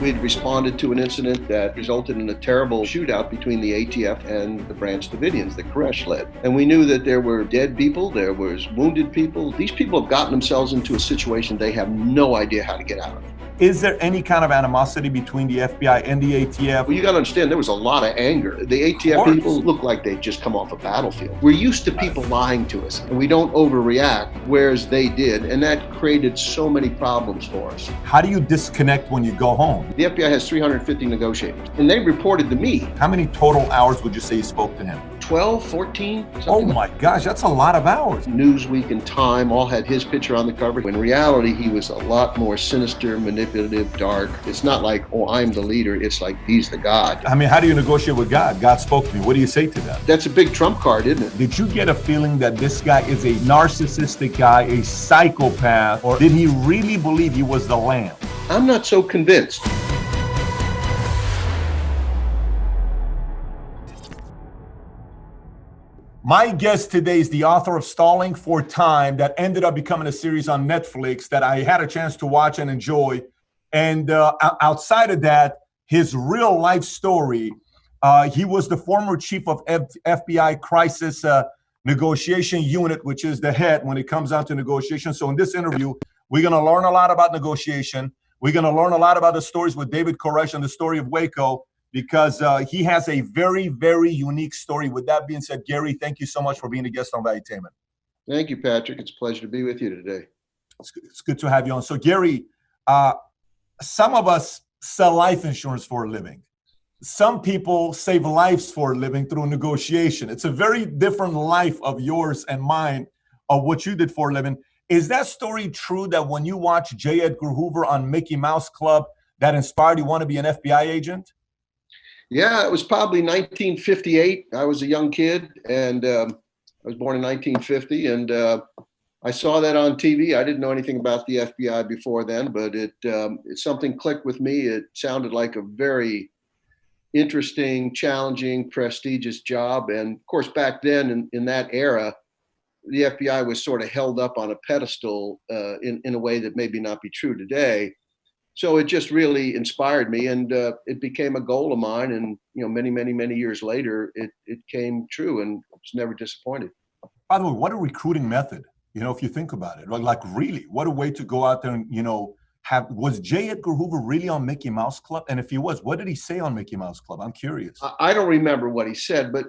We'd responded to an incident that resulted in a terrible shootout between the ATF and the Branch Davidians that Koresh led. And we knew that there were dead people, there was wounded people. These people have gotten themselves into a situation they have no idea how to get out of. Is there any kind of animosity between the FBI and the ATF? Well, you got to understand, there was a lot of anger. The ATF people look like they'd just come off a battlefield. We're used to people lying to us, and we don't overreact, whereas they did, and that created so many problems for us. How do you disconnect when you go home? The FBI has 350 negotiators, and they reported to me. How many total hours would you say you spoke to him? 12, 14, Oh my gosh, that's a lot of hours. Newsweek and Time all had his picture on the cover. In reality, he was a lot more sinister, manipulative, dark. It's not like, oh, I'm the leader. It's like, he's the God. I mean, how do you negotiate with God? God spoke to me. What do you say to them? That's a big trump card, isn't it? Did you get a feeling that this guy is a narcissistic guy, a psychopath, or did he really believe he was the lamb? I'm not so convinced. My guest today is the author of Stalling for Time that ended up becoming a series on Netflix that I had a chance to watch and enjoy. And outside of that, his real life story, he was the former chief of FBI crisis negotiation unit, which is the head when it comes down to negotiation. So in this interview, we're going to learn a lot about negotiation. We're going to learn a lot about the stories with David Koresh and the story of Waco, because he has a very, very unique story. With that being said, Gary, thank you so much for being a guest on Valuetainment. Thank you, Patrick. It's a pleasure to be with you today. It's good to have you on. So, Gary, some of us sell life insurance for a living. Some people save lives for a living through negotiation. It's a very different life of yours and mine of what you did for a living. Is that story true that when you watch J. Edgar Hoover on Mickey Mouse Club, that inspired you want to be an FBI agent? Yeah, it was probably 1958. I was a young kid, and I was born in 1950, and I saw that on TV. I didn't know anything about the FBI before then, but something clicked with me. It sounded like a very interesting, challenging, prestigious job. And of course, back then in that era, the FBI was sort of held up on a pedestal in a way that maybe not be true today. So it just really inspired me, and it became a goal of mine. And many, many, many years later, it came true, and I was never disappointed. By the way, what a recruiting method! If you think about it, like really, what a way to go out there and was J. Edgar Hoover really on Mickey Mouse Club? And if he was, what did he say on Mickey Mouse Club? I'm curious. I don't remember what he said, but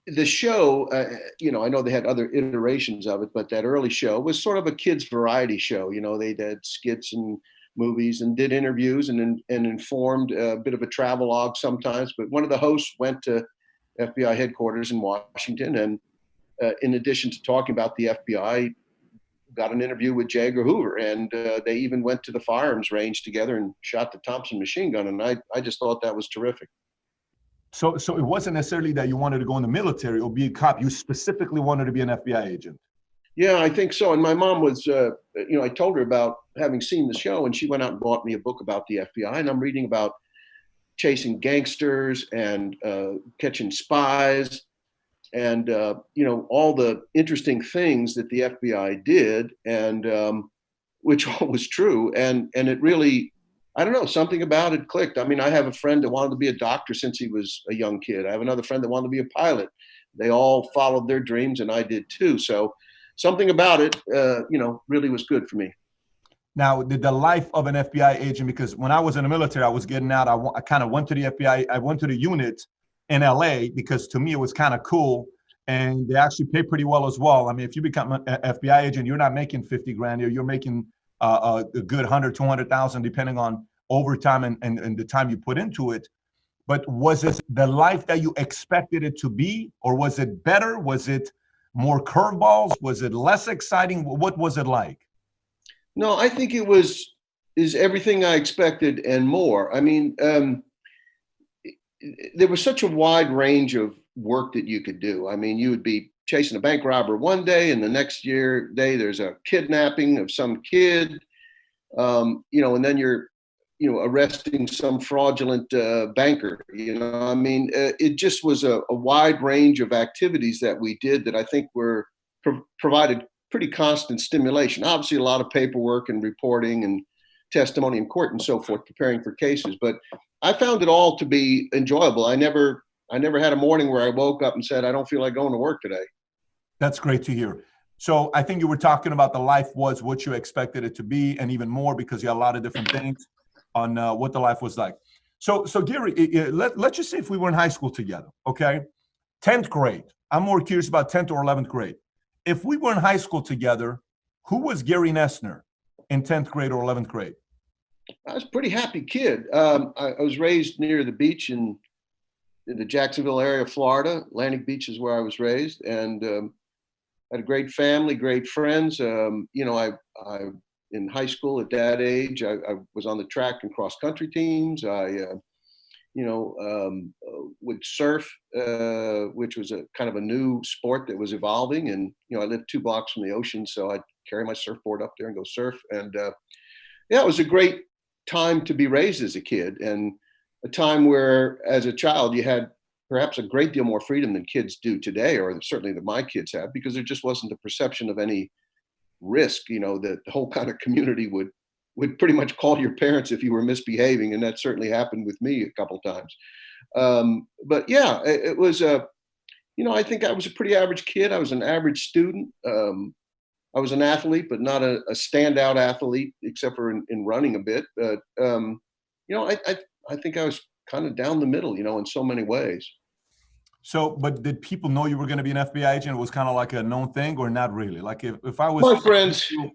the show, I know they had other iterations of it, but that early show was sort of a kids' variety show. They did skits and movies and did interviews and informed a bit of a travelogue sometimes. But one of the hosts went to FBI headquarters in Washington, and in addition to talking about the FBI, got an interview with J. Edgar Hoover, and they even went to the firearms range together and shot the Thompson machine gun. And I just thought that was terrific. So it wasn't necessarily that you wanted to go in the military or be a cop. You specifically wanted to be an FBI agent. Yeah, I think so. And my mom was, I told her about having seen the show, and she went out and bought me a book about the FBI. And I'm reading about chasing gangsters and catching spies and, all the interesting things that the FBI did, and which all was true. And it really, I don't know, something about it clicked. I mean, I have a friend that wanted to be a doctor since he was a young kid. I have another friend that wanted to be a pilot. They all followed their dreams, and I did too. So something about it, really was good for me. Now, the life of an FBI agent, because when I was in the military, I was getting out. I kind of went to the FBI. I went to the unit in LA because to me it was kind of cool, and they actually pay pretty well as well. I mean, if you become an FBI agent, you're not making 50 grand here. You're making a good 100, 200,000, depending on overtime and the time you put into it. But was it the life that you expected it to be, or was it better? Was it more curveballs? Was it less exciting? What was it like? No, I think it is everything I expected and more. I mean, there was such a wide range of work that you could do. I mean, you would be chasing a bank robber one day, and the next day there's a kidnapping of some kid, and then you're, arresting some fraudulent banker. I mean, it just was a wide range of activities that we did that I think provided pretty constant stimulation. Obviously, a lot of paperwork and reporting and testimony in court and so forth, preparing for cases. But I found it all to be enjoyable. I never had a morning where I woke up and said, I don't feel like going to work today. That's great to hear. So I think you were talking about the life was what you expected it to be, and even more because you had a lot of different things on what the life was like. So Gary, let's just say if we were in high school together, okay? 10th grade. I'm more curious about 10th or 11th grade. If we were in high school together, who was Gary Noesner in 10th grade or 11th grade? I was a pretty happy kid. I was raised near the beach in the Jacksonville area of Florida. Atlantic Beach is where I was raised, and had a great family, great friends. I in high school at that age, I was on the track and cross country teams. I would surf, which was a kind of a new sport that was evolving. And, I lived 2 blocks from the ocean, so I'd carry my surfboard up there and go surf. And it was a great time to be raised as a kid, and a time where, as a child, you had perhaps a great deal more freedom than kids do today, or certainly that my kids have, because there just wasn't the perception of any risk. That the whole kind of community would pretty much call your parents if you were misbehaving, and that certainly happened with me a couple times. But yeah, it was I think I was a pretty average kid. I was an average student. I was an athlete, but not a standout athlete, except for in running a bit. But I think I was kind of down the middle, in so many ways. So, but did people know you were going to be an FBI agent? It was kind of like a known thing, or not really? Like if I was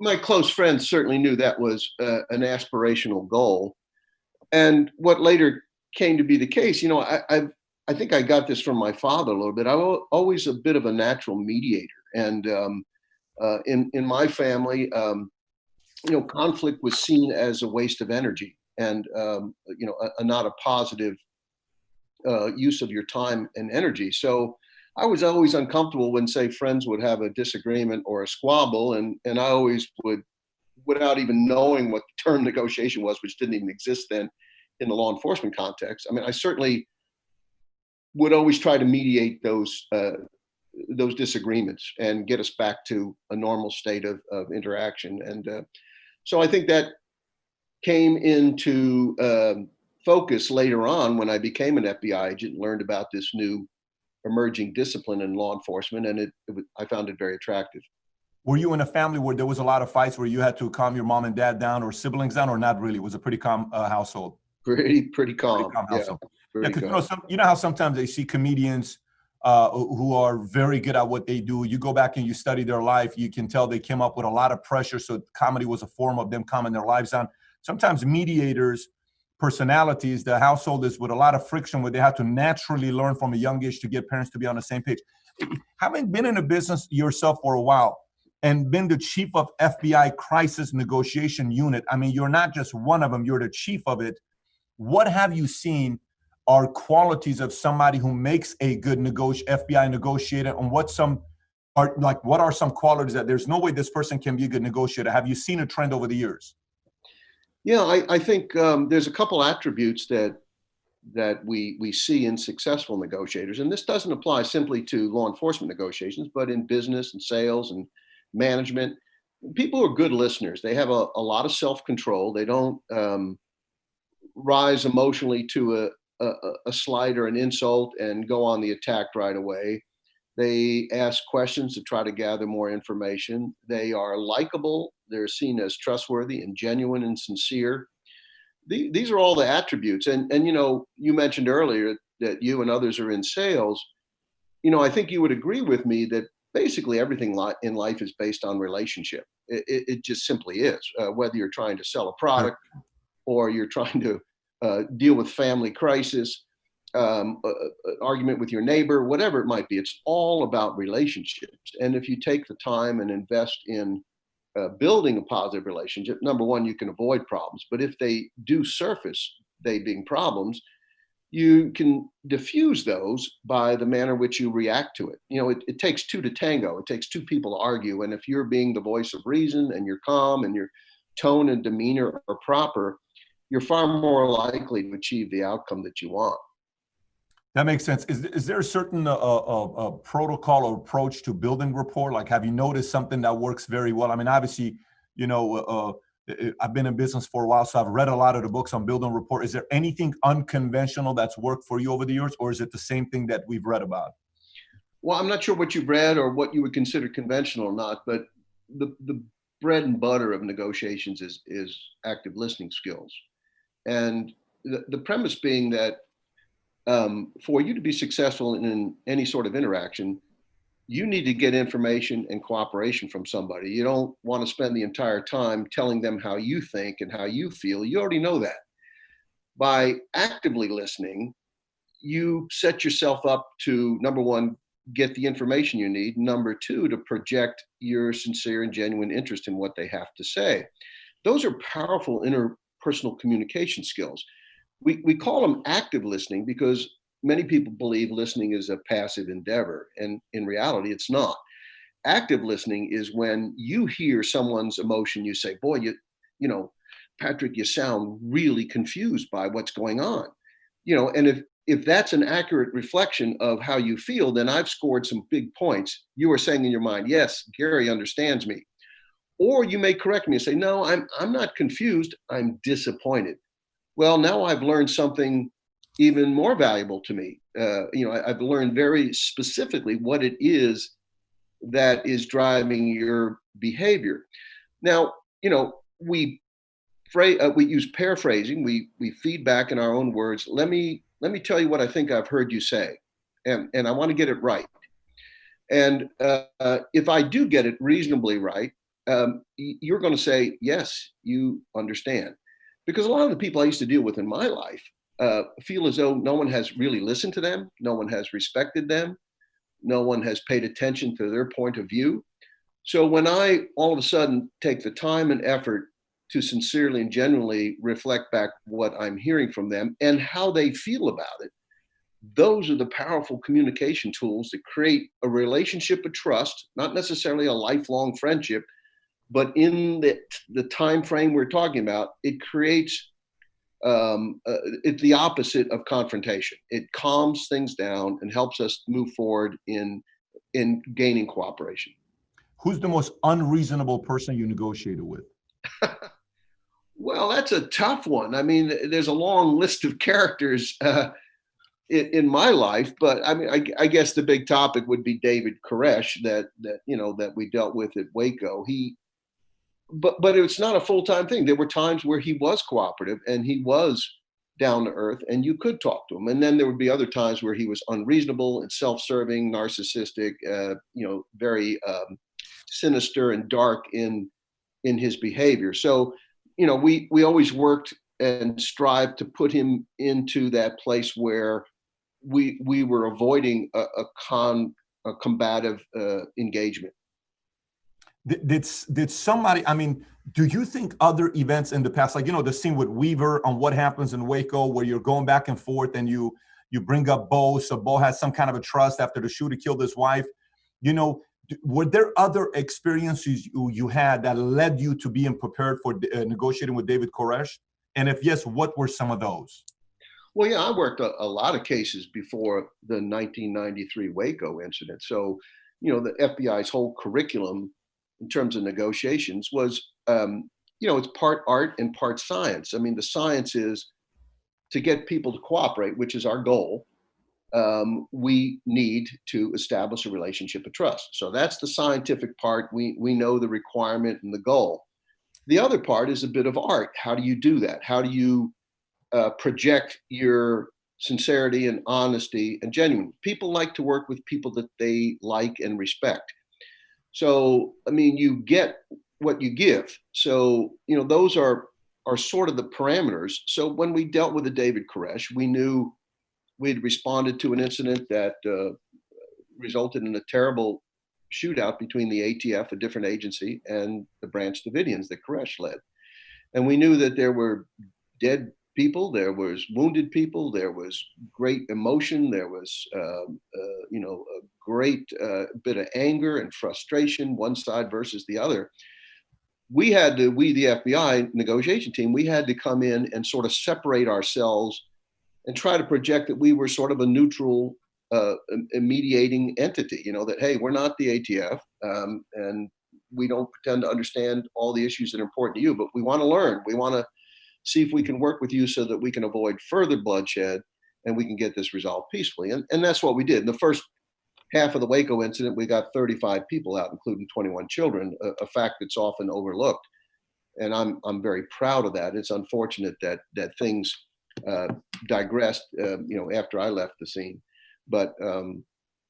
my close friends certainly knew that was an aspirational goal. And what later came to be the case, I think I got this from my father a little bit. I was always a bit of a natural mediator, and in my family, conflict was seen as a waste of energy, and not a positive use of your time and energy. So I was always uncomfortable when, say, friends would have a disagreement or a squabble, and I always would, without even knowing what the term negotiation was, which didn't even exist then in the law enforcement context. I mean, I certainly would always try to mediate those disagreements and get us back to a normal state of interaction. And so I think that came into focus later on when I became an FBI agent and learned about this new emerging discipline in law enforcement, and I found it very attractive. Were you in a family where there was a lot of fights, where you had to calm your mom and dad down or siblings down, or not really? It was a pretty calm household? Pretty calm. Pretty calm household. Yeah, because you know how sometimes they see comedians who are very good at what they do. You go back and you study their life, you can tell they came up with a lot of pressure, so comedy was a form of them calming their lives down. Sometimes mediators, personalities, the household is with a lot of friction, where they have to naturally learn from a young age to get parents to be on the same page. Having been in a business yourself for a while and been the chief of FBI crisis negotiation unit, I mean, you're not just one of them, you're the chief of it. What have you seen are qualities of somebody who makes a good FBI negotiator, and what are some qualities that there's no way this person can be a good negotiator? Have you seen a trend over the years? Yeah, I think there's a couple attributes that we see in successful negotiators, and this doesn't apply simply to law enforcement negotiations, but in business and sales and management. People are good listeners. They have a lot of self-control. They don't rise emotionally to a slight or an insult and go on the attack right away. They ask questions to try to gather more information. They are likable. They're seen as trustworthy and genuine and sincere. These are all the attributes. And you mentioned earlier that you and others are in sales. I think you would agree with me that basically everything in life is based on relationship. It just simply is. Whether you're trying to sell a product or you're trying to deal with family crisis, argument with your neighbor, whatever it might be, it's all about relationships. And if you take the time and invest in building a positive relationship, number one, you can avoid problems. But if they do surface, they being problems, you can diffuse those by the manner in which you react to it. It takes two to tango. It takes two people to argue. And if you're being the voice of reason and you're calm and your tone and demeanor are proper, you're far more likely to achieve the outcome that you want. That makes sense. Is there a certain protocol or approach to building rapport? Like, have you noticed something that works very well? I mean, obviously, I've been in business for a while, so I've read a lot of the books on build on rapport. Is there anything unconventional that's worked for you over the years, or is it the same thing that we've read about? Well, I'm not sure what you've read or what you would consider conventional or not, but the bread and butter of negotiations is active listening skills. And the premise being that for you to be successful in any sort of interaction, you need to get information and cooperation from somebody. You don't want to spend the entire time telling them how you think and how you feel. You already know that. By actively listening, you set yourself up to, number one, get the information you need. Number two, to project your sincere and genuine interest in what they have to say. Those are powerful interpersonal communication skills. We call them active listening because many people believe listening is a passive endeavor, and in reality, it's not. Active listening is when you hear someone's emotion, you say, boy, you know, Patrick, you sound really confused by what's going on. You know, and if that's an accurate reflection of how you feel, then I've scored some big points. You are saying in your mind, yes, Gary understands me. Or you may correct me and say, no, I'm not confused, I'm disappointed. Well, now I've learned something even more valuable to me. You know, I've learned very specifically what it is that is driving your behavior. Now, you know, we use paraphrasing. We feed back in our own words. Let me tell you what I think I've heard you say, and I want to get it right. And if I do get it reasonably right, you're going to say, yes, you understand. Because a lot of the people I used to deal with in my life feel as though no one has really listened to them, no one has respected them, no one has paid attention to their point of view. So when I all of a sudden take the time and effort to sincerely and genuinely reflect back what I'm hearing from them and how they feel about it, those are the powerful communication tools that create a relationship of trust, not necessarily a lifelong friendship, but in the time frame we're talking about, it creates it's the opposite of confrontation. It calms things down and helps us move forward in gaining cooperation. Who's the most unreasonable person you negotiated with? Well, that's a tough one. I mean, there's a long list of characters in my life, but I mean, I guess the big topic would be David Koresh that you know that we dealt with at Waco. But it's not a full-time thing. There were times where he was cooperative and he was down to earth and you could talk to him. And then there would be other times where he was unreasonable and self-serving, narcissistic, you know, very sinister and dark in his behavior. So, you know, we always worked and strived to put him into that place where we were avoiding a combative engagement. Did somebody, I mean, do you think other events in the past, like, you know, the scene with Weaver on What Happens in Waco, where you're going back and forth and you bring up Bo, so Bo has some kind of a trust after the shooter killed his wife, you know, were there other experiences you had that led you to being prepared for negotiating with David Koresh? And if yes, what were some of those? Well, yeah, I worked a lot of cases before the 1993 Waco incident. So, you know, the FBI's whole curriculum in terms of negotiations was, you know, it's part art and part science. I mean, the science is to get people to cooperate, which is our goal. We need to establish a relationship of trust. So that's the scientific part. We know the requirement and the goal. The other part is a bit of art. How do you do that? How do you project your sincerity and honesty and genuine? People like to work with people that they like and respect. So, I mean, you get what you give. So, you know, those are sort of the parameters. So when we dealt with the David Koresh, we knew we'd responded to an incident that resulted in a terrible shootout between the ATF, a different agency, and the Branch Davidians that Koresh led. And we knew that there were dead people, there was wounded people, there was great emotion, there was you know, a great bit of anger and frustration, one side versus the other. We, the FBI negotiation team, we had to come in and sort of separate ourselves and try to project that we were sort of a neutral a mediating entity, you know, that, hey, we're not the ATF, and we don't pretend to understand all the issues that are important to you, but we want to learn. We want to see if we can work with you so that we can avoid further bloodshed and we can get this resolved peacefully. And that's what we did. In the first half of the Waco incident, we got 35 people out, including 21 children, a fact that's often overlooked. And I'm very proud of that. It's unfortunate that things digressed, after I left the scene. But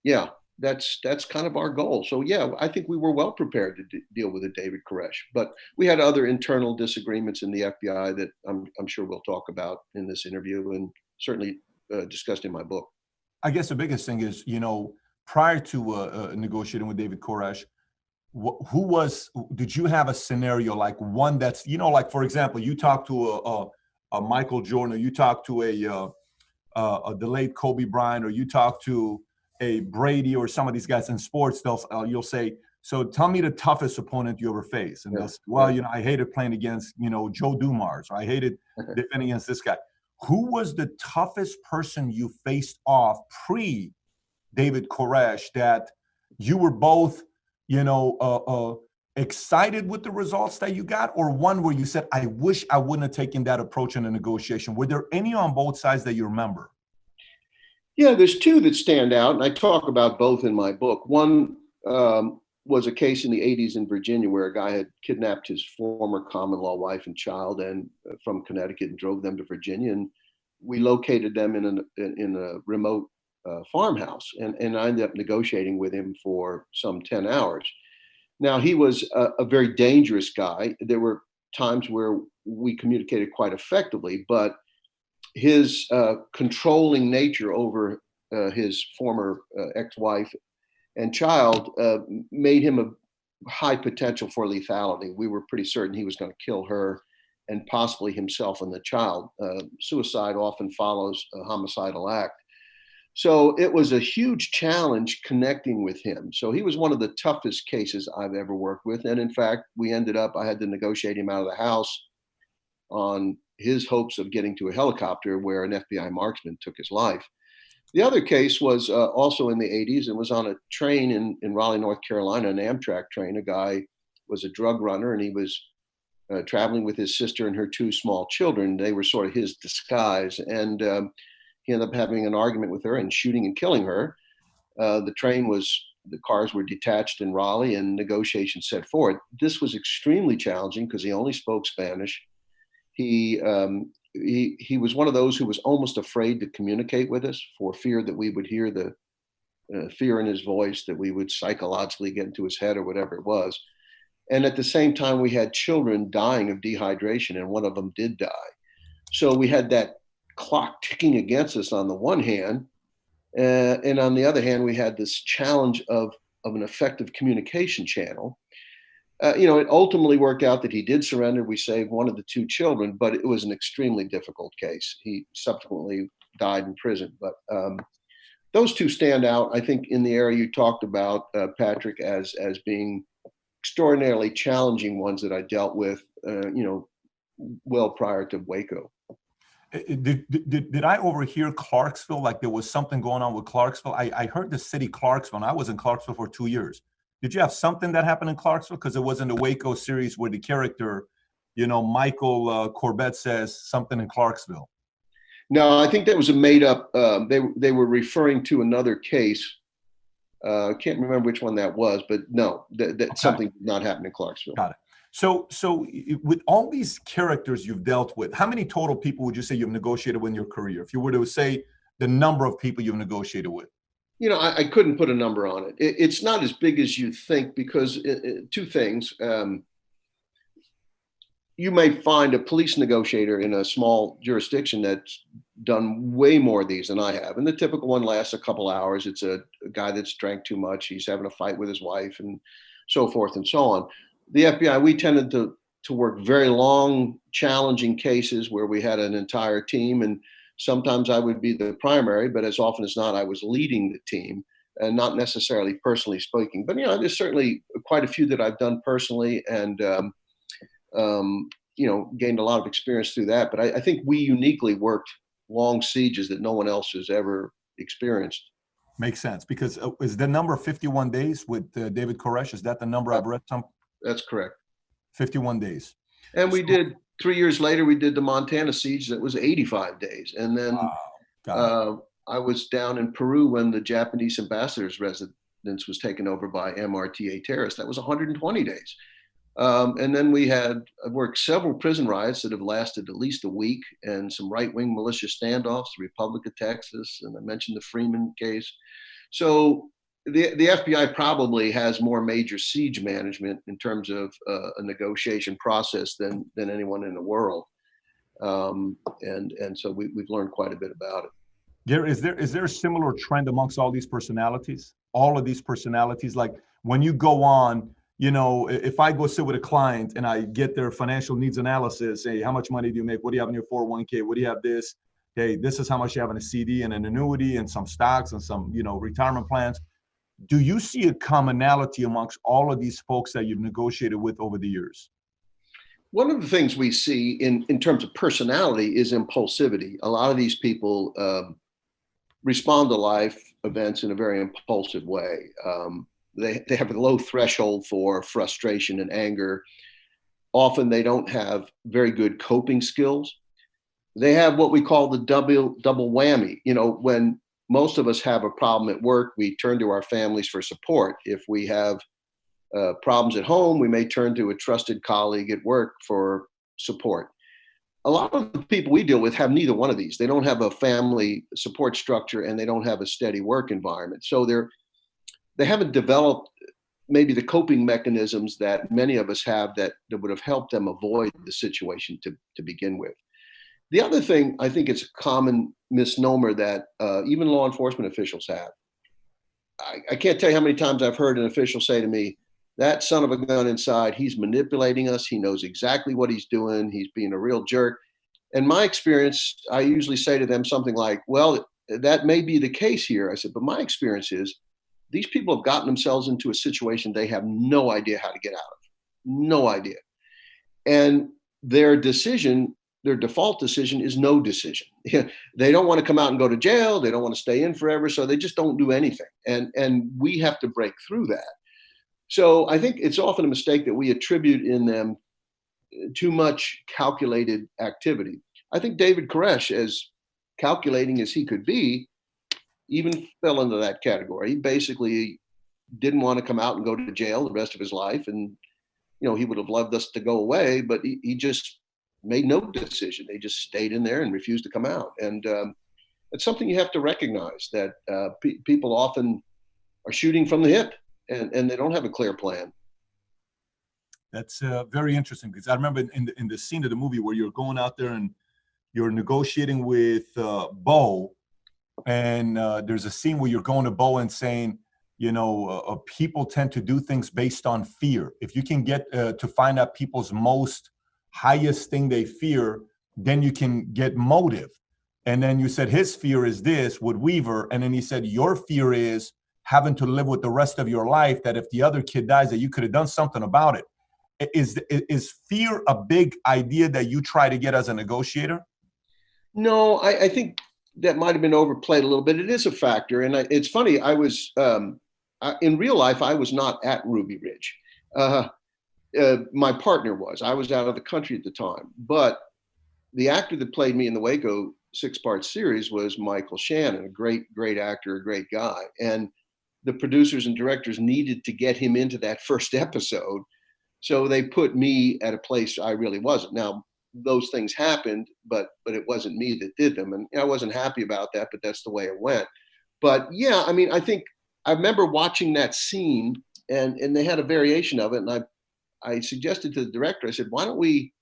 yeah, that's kind of our goal. So yeah, I think we were well prepared to deal with a David Koresh. But we had other internal disagreements in the FBI that I'm sure we'll talk about in this interview, and certainly discussed in my book. I guess the biggest thing is, prior to negotiating with David Koresh, did you have a scenario like one that's, like, for example, you talk to a Michael Jordan, or you talk to a delayed Kobe Bryant, or you talk to a Brady or some of these guys in sports, you'll say, so tell me the toughest opponent you ever faced. And they'll say, well, I hated playing against, Joe Dumars, or I hated defending against this guy. Who was the toughest person you faced off pre-David Koresh that you were both, excited with the results that you got, or one where you said, I wish I wouldn't have taken that approach in a negotiation? Were there any on both sides that you remember? Yeah, there's two that stand out, and I talk about both in my book. One was a case in the 80s in Virginia where a guy had kidnapped his former common law wife and child and from Connecticut and drove them to Virginia. And we located them in a remote farmhouse, and I ended up negotiating with him for some 10 hours. Now, he was a very dangerous guy. There were times where we communicated quite effectively, but his controlling nature over his former ex-wife and child made him a high potential for lethality. We were pretty certain he was going to kill her and possibly himself and the child. Suicide often follows a homicidal act. So it was a huge challenge connecting with him. So he was one of the toughest cases I've ever worked with. And in fact, I had to negotiate him out of the house on his hopes of getting to a helicopter where an FBI marksman took his life. The other case was also in the 80s and was on a train in Raleigh, North Carolina, an Amtrak train. A guy was a drug runner, and he was traveling with his sister and her two small children. They were sort of his disguise. And he ended up having an argument with her and shooting and killing her. The cars were detached in Raleigh and negotiations set forward. This was extremely challenging because he only spoke Spanish. He was one of those who was almost afraid to communicate with us for fear that we would hear the fear in his voice, that we would psychologically get into his head or whatever it was. And at the same time, we had children dying of dehydration, and one of them did die. So we had that clock ticking against us on the one hand, and on the other hand, we had this challenge of an effective communication channel. It ultimately worked out that he did surrender. We saved one of the two children, but it was an extremely difficult case. He subsequently died in prison. But those two stand out, I think, in the area you talked about, Patrick, as being extraordinarily challenging ones that I dealt with, well prior to Waco. Did I overhear Clarksville? Like there was something going on with Clarksville? I heard the city Clarksville, and I was in Clarksville for 2 years. Did you have something that happened in Clarksville? Because it was in the Waco series where the character, Michael Corbett says something in Clarksville. No, I think that was a made up. They were referring to another case. I can't remember which one that was, but no, that something did not happen in Clarksville. Got it. So with all these characters you've dealt with, how many total people would you say you've negotiated with in your career? If you were to say the number of people you've negotiated with. I couldn't put a number on it. It's not as big as you think because two things. You may find a police negotiator in a small jurisdiction that's done way more of these than I have. And the typical one lasts a couple hours. It's a guy that's drank too much. He's having a fight with his wife and so forth and so on. The FBI, we tended to work very long, challenging cases where we had an entire team, and sometimes I would be the primary, but as often as not, I was leading the team and not necessarily personally speaking. But, there's certainly quite a few that I've done personally and, gained a lot of experience through that. But I think we uniquely worked long sieges that no one else has ever experienced. Makes sense, because is the number 51 days with David Koresh? Is that the number I've read some? That's correct. 51 days. And we did 3 years later, we did the Montana siege. That was 85 days. And then I was down in Peru when the Japanese ambassador's residence was taken over by MRTA terrorists. That was 120 days. And then I've worked several prison riots that have lasted at least a week, and some right-wing militia standoffs, the Republic of Texas, and I mentioned the Freeman case. So the FBI probably has more major siege management in terms of a negotiation process than anyone in the world. And so we've learned quite a bit about it. Is there a similar trend amongst all these personalities? All of these personalities, like when you go on, if I go sit with a client and I get their financial needs analysis, hey, how much money do you make? What do you have in your 401k? What do you have this? Hey, this is how much you have in a CD and an annuity and some stocks and some, retirement plans. Do you see a commonality amongst all of these folks that you've negotiated with over the years? One of the things we see in terms of personality is impulsivity. A lot of these people respond to life events in a very impulsive way. They have a low threshold for frustration and anger. Often they don't have very good coping skills. They have what we call the double whammy. When most of us have a problem at work, we turn to our families for support. If we have problems at home, we may turn to a trusted colleague at work for support. A lot of the people we deal with have neither one of these. They don't have a family support structure, and they don't have a steady work environment. So they haven't developed maybe the coping mechanisms that many of us have that would have helped them avoid the situation to begin with. The other thing, I think it's a common misnomer that even law enforcement officials have. I can't tell you how many times I've heard an official say to me, that son of a gun inside, he's manipulating us. He knows exactly what he's doing. He's being a real jerk. In my experience, I usually say to them something like, well, that may be the case here. I said, but my experience is these people have gotten themselves into a situation they have no idea how to get out of. No idea. And their default decision is no decision. They don't want to come out and go to jail. They don't want to stay in forever. So they just don't do anything. And we have to break through that. So I think it's often a mistake that we attribute in them too much calculated activity. I think David Koresh, as calculating as he could be, even fell into that category. He basically didn't want to come out and go to jail the rest of his life. And, he would have loved us to go away, but he just made no decision. They just stayed in there and refused to come out. And it's something you have to recognize, that people often are shooting from the hip and they don't have a clear plan. That's very interesting, because I remember in the scene of the movie where you're going out there and you're negotiating with Bo, and there's a scene where you're going to Bo and saying, people tend to do things based on fear. If you can get to find out people's most highest thing they fear, then you can get motive. And then you said his fear is this with Weaver, and then he said your fear is having to live with the rest of your life, that if the other kid dies, that you could have done something about it. Is fear a big idea that you try to get as a negotiator? No, I think that might have been overplayed a little bit. It is a factor. And it's funny, I was, in real life, I was not at Ruby Ridge. My partner was. I was out of the country at the time. But the actor that played me in the Waco 6-part series was Michael Shannon, a great, great actor, a great guy. And the producers and directors needed to get him into that first episode. So they put me at a place I really wasn't. Now, those things happened, but it wasn't me that did them. And I wasn't happy about that, but that's the way it went. But yeah, I mean, I remember watching that scene, and they had a variation of it. And I suggested to the director, I said, why don't we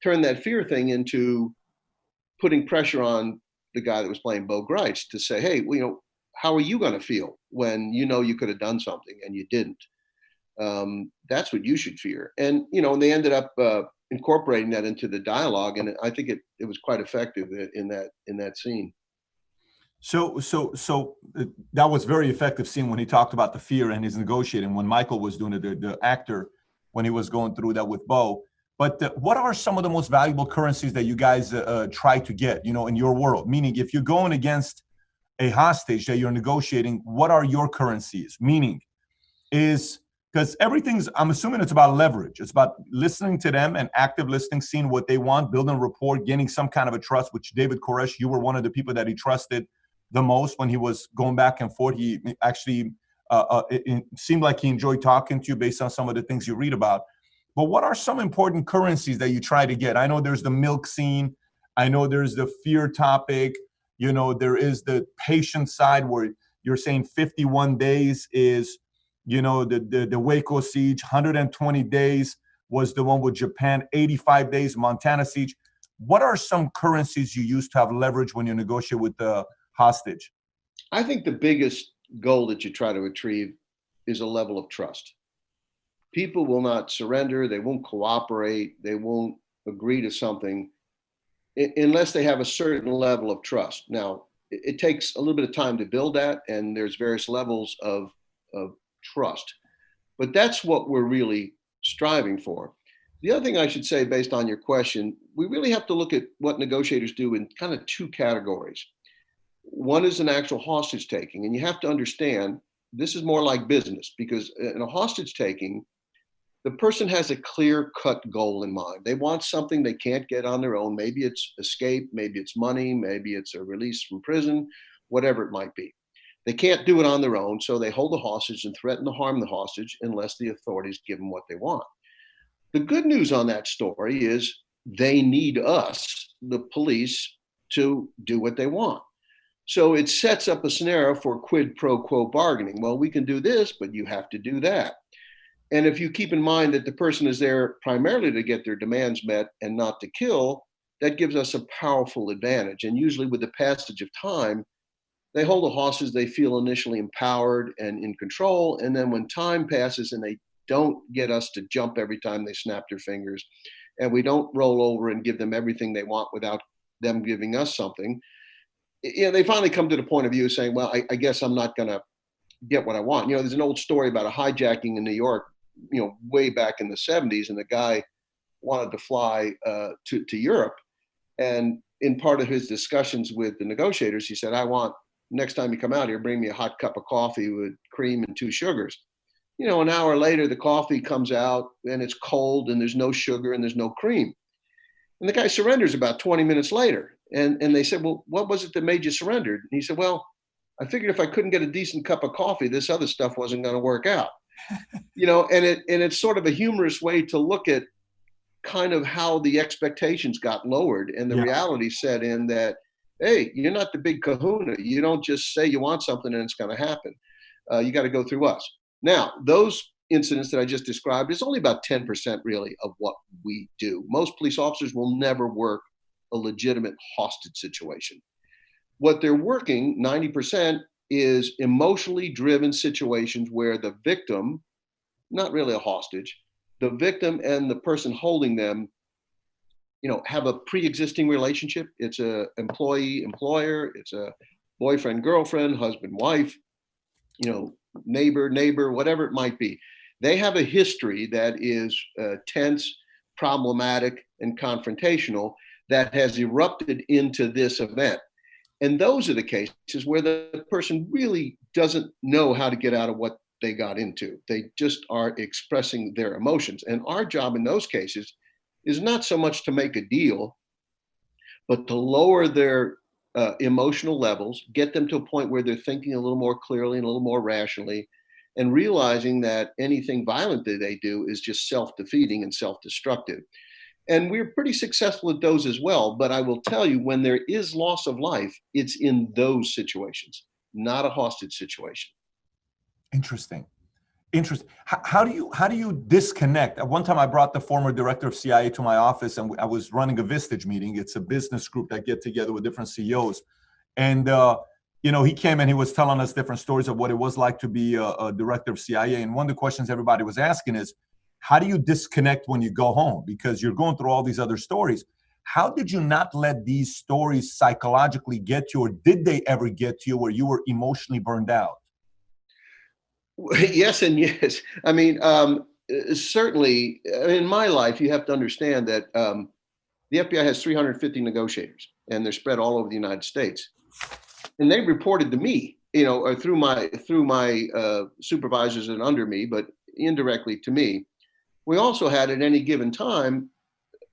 turn that fear thing into putting pressure on the guy that was playing Bo Greitz to say, hey, how are you going to feel when you could have done something and you didn't? That's what you should fear. And, and they ended up incorporating that into the dialogue. And I think it was quite effective in that scene. So that was very effective scene when he talked about the fear and his negotiating, when Michael was doing it, the actor, when he was going through that with Bo. But what are some of the most valuable currencies that you guys try to get, in your world? Meaning, if you're going against a hostage that you're negotiating, what are your currencies? Meaning, because Because everything's, I'm assuming it's about leverage. It's about listening to them and active listening, seeing what they want, building rapport, gaining some kind of a trust, which David Koresh, you were one of the people that he trusted the most when he was going back and forth. He actually, it seemed like he enjoyed talking to you based on some of the things you read about. But what are some important currencies that you try to get? I know there's the milk scene. I know there's the fear topic. You know, there is the patient side where you're saying 51 days is, you know, the Waco siege, 120 days was the one with Japan, 85 days, Montana siege. What are some currencies you use to have leverage when you negotiate with the hostage? I think the biggest goal that you try to achieve is a level of trust. People will not surrender. They won't cooperate. They won't agree to something unless they have a certain level of trust. Now, it takes a little bit of time to build that, and there's various levels of trust. But that's what we're really striving for. The other thing I should say, based on your question, we really have to look at what negotiators do in kind of two categories. One is an actual hostage taking, and you have to understand this is more like business, because in a hostage taking, the person has a clear-cut goal in mind. They want something they can't get on their own. Maybe it's escape, maybe it's money, maybe it's a release from prison, whatever it might be. They can't do it on their own, so they hold the hostage and threaten to harm the hostage unless the authorities give them what they want. The good news on that story is they need us, the police, to do what they want. So it sets up a scenario for quid pro quo bargaining. Well, we can do this, but you have to do that. And if you keep in mind that the person is there primarily to get their demands met and not to kill, that gives us a powerful advantage. And usually with the passage of time, they hold the hostage, they feel initially empowered and in control. And then when time passes and they don't get us to jump every time they snap their fingers, and we don't roll over and give them everything they want without them giving us something, you know, they finally come to the point of view saying, well, I guess I'm not going to get what I want. You know, there's an old story about a hijacking in New York, you know, way back in the 70s, and the guy wanted to fly to Europe. And in part of his discussions with the negotiators, he said, I want, next time you come out here, bring me a hot cup of coffee with cream and 2 sugars. You know, an hour later, the coffee comes out and it's cold and there's no sugar and there's no cream. And the guy surrenders about 20 minutes later. And they said, well, what was it that made you surrender? And he said, well, I figured if I couldn't get a decent cup of coffee, this other stuff wasn't going to work out. You know, and it's sort of a humorous way to look at kind of how the expectations got lowered and the reality set in that, hey, you're not the big kahuna. You don't just say you want something and it's going to happen. You got to go through us. Now, those incidents that I just described is only about 10% really of what we do. Most police officers will never work a legitimate hostage situation. What they're working, 90%, is emotionally driven situations where the victim, not really a hostage, the victim and the person holding them, you know, have a pre-existing relationship. It's a employee-employer, it's a boyfriend-girlfriend, husband-wife, you know, neighbor, whatever it might be. They have a history that is tense, problematic, and confrontational that has erupted into this event. And those are the cases where the person really doesn't know how to get out of what they got into. They just are expressing their emotions. And our job in those cases is not so much to make a deal, but to lower their emotional levels, get them to a point where they're thinking a little more clearly and a little more rationally, and realizing that anything violent that they do is just self-defeating and self-destructive. And we're pretty successful at those as well. But I will tell you, when there is loss of life, it's in those situations, not a hostage situation. Interesting. How do you disconnect? At one time, I brought the former director of CIA to my office, and I was running a Vistage meeting. It's a business group that get together with different CEOs. And, you know, he came and he was telling us different stories of what it was like to be a director of CIA. And one of the questions everybody was asking is, how do you disconnect when you go home? Because you're going through all these other stories. How did you not let these stories psychologically get you, or did they ever get to you where you were emotionally burned out? Yes and yes. I mean, certainly in my life, you have to understand that the FBI has 350 negotiators, and they're spread all over the United States. And they reported to me, you know, or through my supervisors and under me, but indirectly to me. We also had at any given time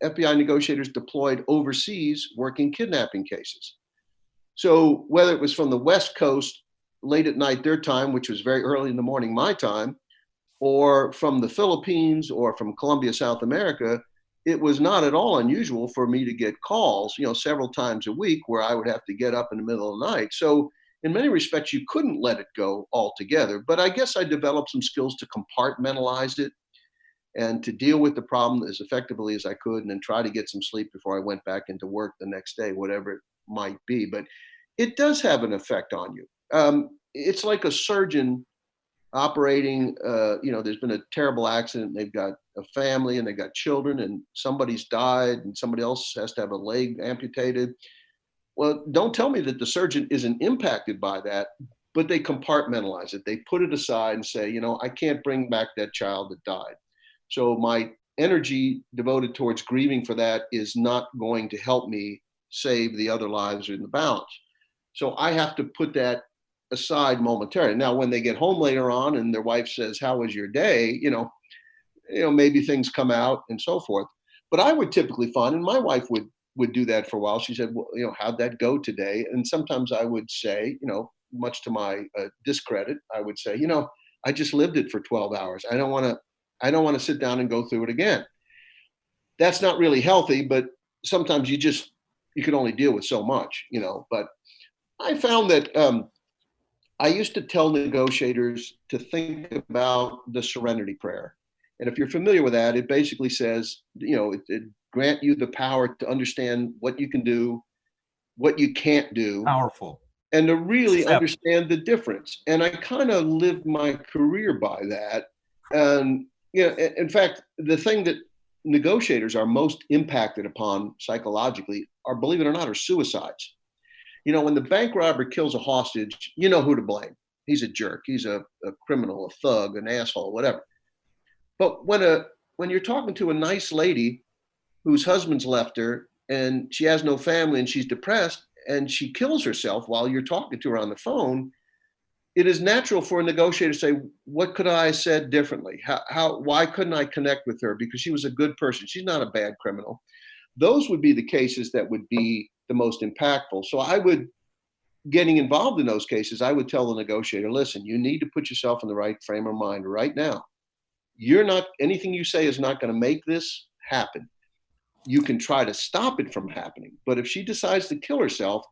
FBI negotiators deployed overseas working kidnapping cases. So whether it was from the West Coast late at night their time, which was very early in the morning my time, or from the Philippines or from Colombia, South America, it was not at all unusual for me to get calls, several times a week where I would have to get up in the middle of the night. So in many respects, you couldn't let it go altogether. But I guess I developed some skills to compartmentalize it and to deal with the problem as effectively as I could, and then try to get some sleep before I went back into work the next day, whatever it might be. But it does have an effect on you. It's like a surgeon operating, there's been a terrible accident. They've got a family and they've got children, and somebody's died and somebody else has to have a leg amputated. Well, don't tell me that the surgeon isn't impacted by that, but they compartmentalize it. They put it aside and say, I can't bring back that child that died. So my energy devoted towards grieving for that is not going to help me save the other lives in the balance. So I have to put that aside momentarily. Now, when they get home later on and their wife says, "How was your day?" Maybe things come out and so forth. But I would typically find, and my wife would do that for a while. She said, "Well, how'd that go today?" And sometimes I would say, much to my discredit, I would say, "I just lived it for 12 hours. I don't want to sit down and go through it again." That's not really healthy, but sometimes you can only deal with so much, But I found that I used to tell negotiators to think about the serenity prayer. And if you're familiar with that, it basically says, it grant you the power to understand what you can do, what you can't do. Powerful. And to really understand the difference. And I kind of lived my career by that. And, in fact, the thing that negotiators are most impacted upon psychologically are, believe it or not, are suicides. When the bank robber kills a hostage, you know who to blame. He's a jerk. He's a criminal, a thug, an asshole, whatever. But when you're talking to a nice lady whose husband's left her and she has no family and she's depressed and she kills herself while you're talking to her on the phone, it is natural for a negotiator to say, "What could I have said differently? Why couldn't I connect with her? Because she was a good person. She's not a bad criminal." Those would be the cases that would be the most impactful. So getting involved in those cases, I would tell the negotiator, "Listen, you need to put yourself in the right frame of mind right now. Anything you say is not going to make this happen. You can try to stop it from happening. But if she decides to kill herself,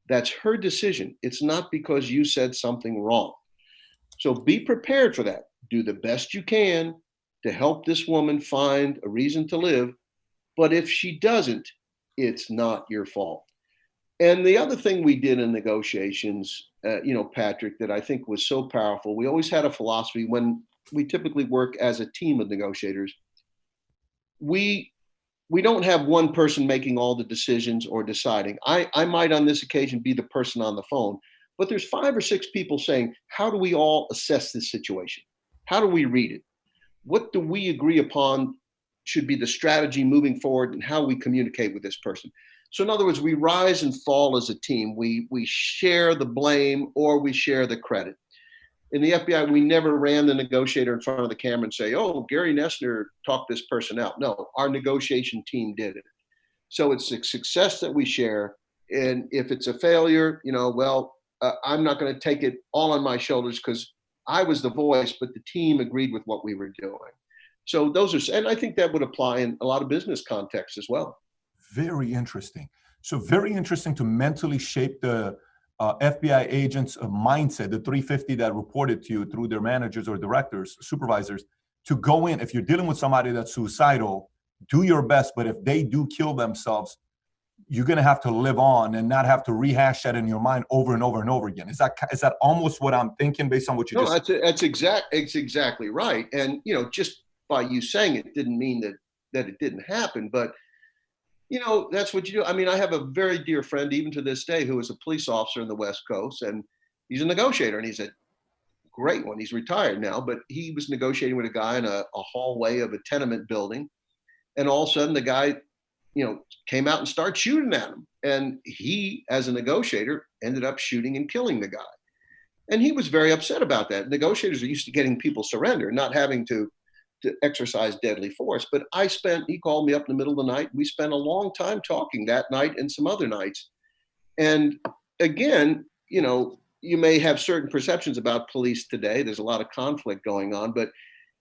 that's her decision. It's not because you said something wrong. So be prepared for that. Do the best you can to help this woman find a reason to live. But if she doesn't, it's not your fault." And the other thing we did in negotiations, Patrick, that I think was so powerful, we always had a philosophy when we typically work as a team of negotiators. We don't have one person making all the decisions or deciding. I might on this occasion be the person on the phone, but there's 5 or 6 people saying, "How do we all assess this situation? How do we read it? What do we agree upon should be the strategy moving forward and how we communicate with this person?" So in other words, we rise and fall as a team. We share the blame or we share the credit. In the FBI, we never ran the negotiator in front of the camera and say, "Oh, Gary Noesner talked this person out." No, our negotiation team did it. So it's a success that we share. And if it's a failure, I'm not going to take it all on my shoulders because I was the voice, but the team agreed with what we were doing. So and I think that would apply in a lot of business contexts as well. Very interesting. So very interesting to mentally shape the FBI agents' mindset, the 350 that reported to you through their managers or directors, supervisors, to go in. If you're dealing with somebody that's suicidal, do your best. But if they do kill themselves, you're going to have to live on and not have to rehash that in your mind over and over and over again. Is that almost what I'm thinking based on what you just said? It's exactly right. And, just by you saying it didn't mean that it didn't happen, but that's what you do. I mean, I have a very dear friend, even to this day, who is a police officer in the West Coast, and he's a negotiator, and he's a great one. He's retired now, but he was negotiating with a guy in a hallway of a tenement building, and all of a sudden the guy, came out and started shooting at him, and he, as a negotiator, ended up shooting and killing the guy. And he was very upset about that. Negotiators are used to getting people surrender, not having to exercise deadly force. But he called me up in the middle of the night. We spent a long time talking that night and some other nights. And again, you may have certain perceptions about police today. There's a lot of conflict going on, but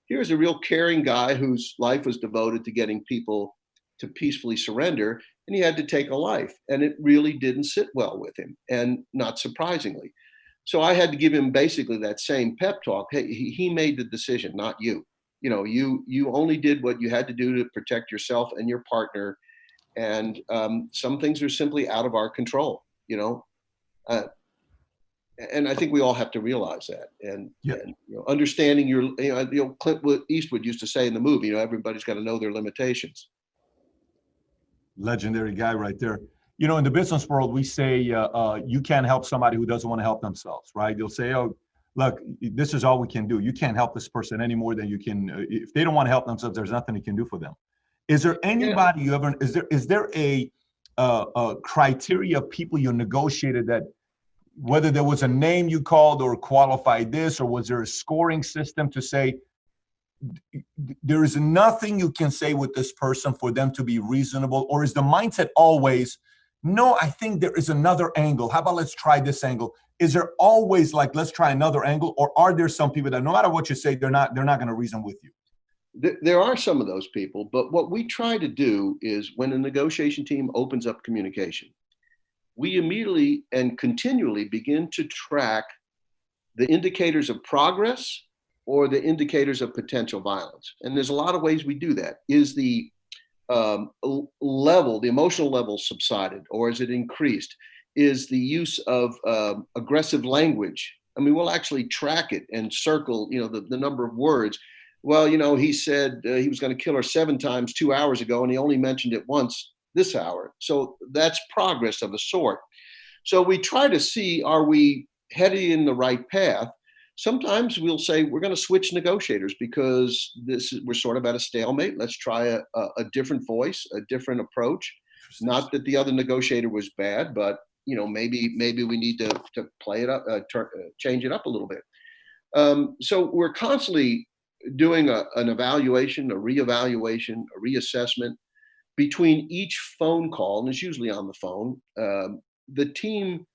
here's a real caring guy whose life was devoted to getting people to peacefully surrender, and he had to take a life, and it really didn't sit well with him, and not surprisingly. So I had to give him basically that same pep talk. Hey, he made the decision, not you. You only did what you had to do to protect yourself and your partner, and some things are simply out of our control. And I think we all have to realize that, and understanding Clint Eastwood used to say in the movie, everybody's got to know their limitations. Legendary guy right there. In the business world, we say you can't help somebody who doesn't want to help themselves, right? They'll say, oh, look, this is all we can do. You can't help this person any more than you can. If they don't want to help themselves, there's nothing you can do for them. Is there anybody you ever, is there a criteria of people you negotiated that, whether there was a name you called or qualified this, or was there a scoring system to say, there is nothing you can say with this person for them to be reasonable? Or is the mindset always, no, I think there is another angle. How about let's try this angle? Is there always like, let's try another angle? Or are there some people that no matter what you say, they're not going to reason with you? There are some of those people, but what we try to do is when a negotiation team opens up communication, we immediately and continually begin to track the indicators of progress or the indicators of potential violence. And there's a lot of ways we do that. Is the the emotional level subsided, or is it increased? Is the use of aggressive language? I mean, we'll actually track it and circle, the number of words. Well, he said he was going to kill her 7 times 2 hours ago, and he only mentioned it once this hour. So that's progress of a sort. So we try to see, are we headed in the right path? Sometimes we'll say we're going to switch negotiators because we're sort of at a stalemate. Let's try a different voice, a different approach. Not that the other negotiator was bad, but maybe we need to play it up, change it up a little bit. So we're constantly doing an evaluation, a reevaluation, a reassessment between each phone call, and it's usually on the phone. The team,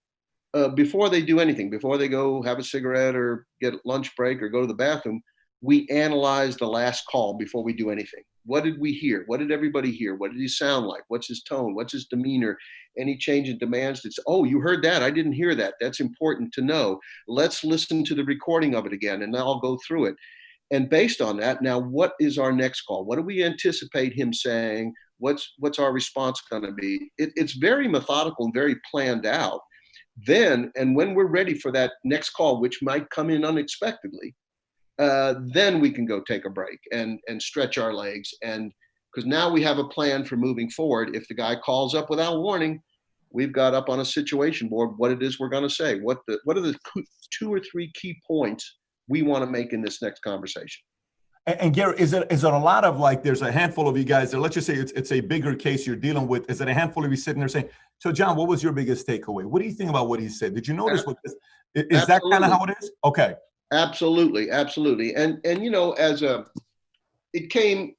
before they do anything, before they go have a cigarette or get a lunch break or go to the bathroom, we analyze the last call before we do anything. What did we hear? What did everybody hear? What did he sound like? What's his tone? What's his demeanor? Any change in demands? Oh, you heard that. I didn't hear that. That's important to know. Let's listen to the recording of it again, and I'll go through it. And based on that, now what is our next call? What do we anticipate him saying? What's our response going to be? It's very methodical and very planned out. Then, and when we're ready for that next call, which might come in unexpectedly, then we can go take a break and stretch our legs. And because now we have a plan for moving forward. If the guy calls up without warning, we've got up on a situation board what it is we're going to say. What are the 2 or 3 key points we want to make in this next conversation? And Gary, is it a lot of like, there's a handful of you guys that, let's just say it's a bigger case you're dealing with. Is it a handful of you sitting there saying, so John, what was your biggest takeaway? What do you think about what he said? Did you notice what this, is that kind of how it is? Okay. Absolutely. Absolutely. And it came,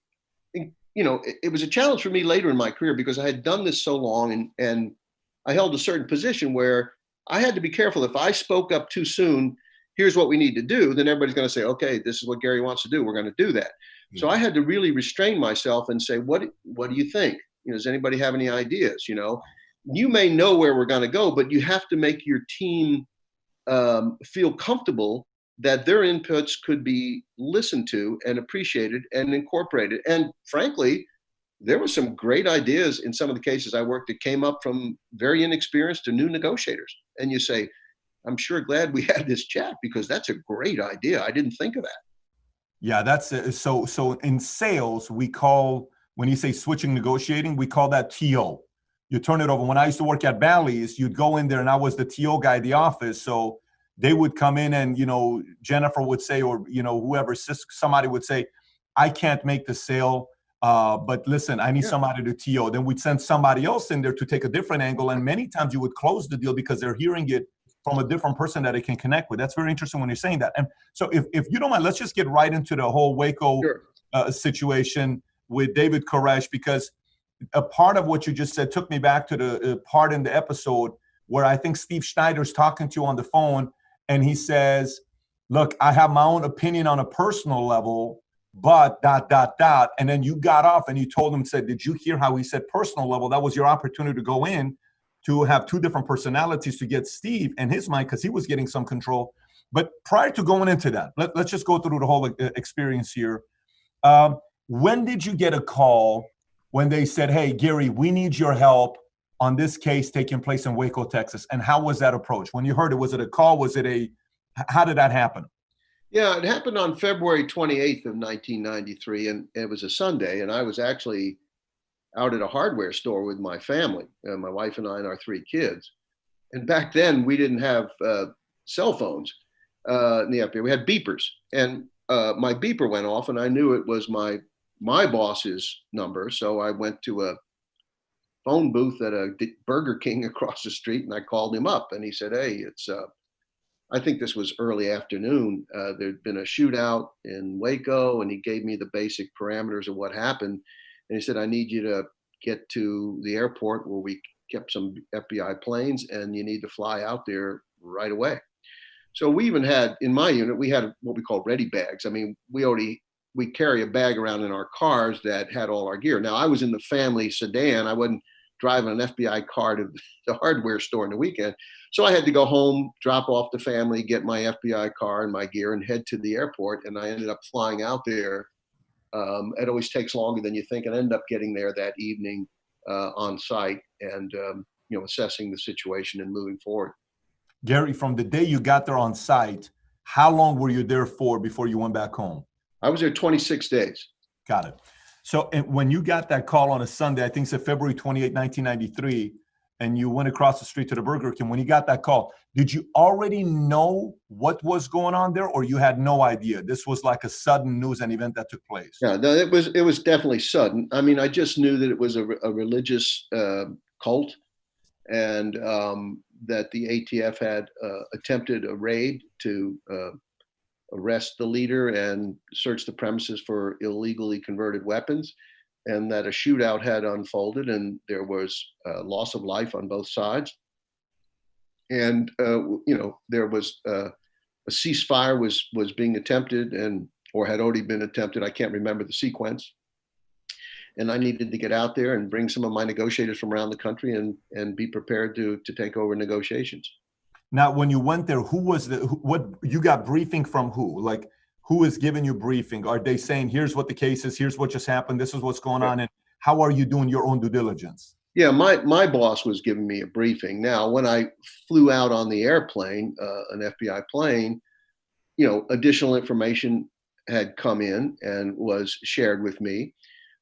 it was a challenge for me later in my career because I had done this so long and I held a certain position where I had to be careful. If I spoke up too soon, here's what we need to do, then everybody's going to say, okay, this is what Gary wants to do. We're going to do that. Yeah. So I had to really restrain myself and say, what do you think? Does anybody have any ideas? You may know where we're going to go, but you have to make your team feel comfortable that their inputs could be listened to and appreciated and incorporated. And frankly, there were some great ideas in some of the cases I worked that came up from very inexperienced to new negotiators. And you say, I'm sure glad we had this chat because that's a great idea. I didn't think of that. Yeah, that's so in sales, we call, when you say switching negotiating, we call that TO. You turn it over. When I used to work at Bally's, you'd go in there and I was the TO guy at the office. So they would come in and, Jennifer would say, or, whoever, somebody would say, I can't make the sale, but listen, I need somebody to TO. Then we'd send somebody else in there to take a different angle. And many times you would close the deal because they're hearing it from a different person that it can connect with. That's very interesting when you're saying that. And so if you don't mind, let's just get right into the whole Waco Sure. situation with David Koresh, because a part of what you just said took me back to the part in the episode where I think Steve Schneider's talking to you on the phone, and he says, look, I have my own opinion on a personal level, but ... And then you got off and you told him, said, did you hear how he said personal level? That was your opportunity to go in to have two different personalities to get Steve and his mind, because he was getting some control. But prior to going into that, let's just go through the whole experience here. When did you get a call when they said, hey, Gary, we need your help on this case taking place in Waco, Texas? And how was that approach? When you heard it, was it a call? How did that happen? Yeah, it happened on February 28th of 1993, and it was a Sunday, and I was actually out at a hardware store with my family, my wife and I and our three kids. And back then, we didn't have cell phones in the FBI. We had beepers, and my beeper went off, and I knew it was my boss's number. So I went to a phone booth at a Burger King across the street, and I called him up, and he said, hey, it's I think this was early afternoon. There'd been a shootout in Waco, and he gave me the basic parameters of what happened. And he said, I need you to get to the airport where we kept some FBI planes, and you need to fly out there right away. So we even had, in my unit, we had what we call ready bags. I mean, we carry a bag around in our cars that had all our gear. Now, I was in the family sedan. I wasn't driving an FBI car to the hardware store in the weekend. So I had to go home, drop off the family, get my FBI car and my gear, and head to the airport. And I ended up flying out there. It always takes longer than you think, and I ended up getting there that evening on site and assessing the situation and moving forward. Gary, from the day you got there on site, how long were you there for before you went back home? I was there 26 days. Got it. So when you got that call on a Sunday, I think it's February 28, 1993, and you went across the street to the Burger King, when you got that call, did you already know what was going on there, or you had no idea? This was like a sudden news and event that took place. Yeah, no, it was definitely sudden. I mean, I just knew that it was a religious cult, and that the ATF had attempted a raid to arrest the leader and search the premises for illegally converted weapons, and that a shootout had unfolded, and there was loss of life on both sides. And there was a ceasefire was being attempted, or had already been attempted. I can't remember the sequence. And I needed to get out there and bring some of my negotiators from around the country and be prepared to take over negotiations. Now, when you went there, what you got briefing from who? Like, who is giving you briefing? Are they saying, here's what the case is, here's what just happened, this is what's going on, and how are you doing your own due diligence? Yeah, my boss was giving me a briefing. Now, when I flew out on the airplane, an FBI plane, additional information had come in and was shared with me.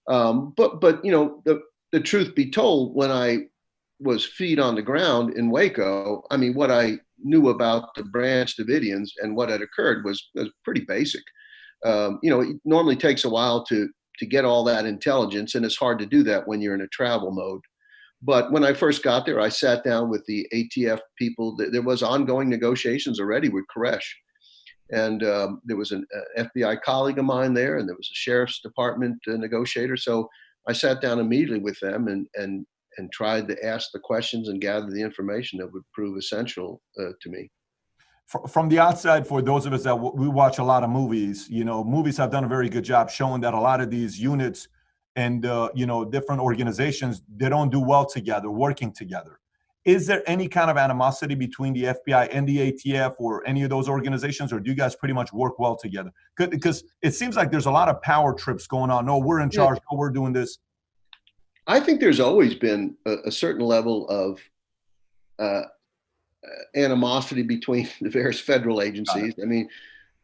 But the truth be told, when I was feet on the ground in Waco, I mean, what I knew about the Branch Davidians and what had occurred was pretty basic. It normally takes a while to get all that intelligence, and it's hard to do that when you're in a travel mode. But when I first got there, I sat down with the ATF people. There was ongoing negotiations already with Koresh. And there was an FBI colleague of mine there, and there was a sheriff's department negotiator. So I sat down immediately with them and tried to ask the questions and gather the information that would prove essential to me. From the outside, for those of us that we watch a lot of movies, movies have done a very good job showing that a lot of these units and different organizations, they don't do well together, working together. Is there any kind of animosity between the FBI and the ATF or any of those organizations, or do you guys pretty much work well together? Because it seems like there's a lot of power trips going on. No, we're in charge. No, we're doing this. I think there's always been a certain level of animosity between the various federal agencies. I mean,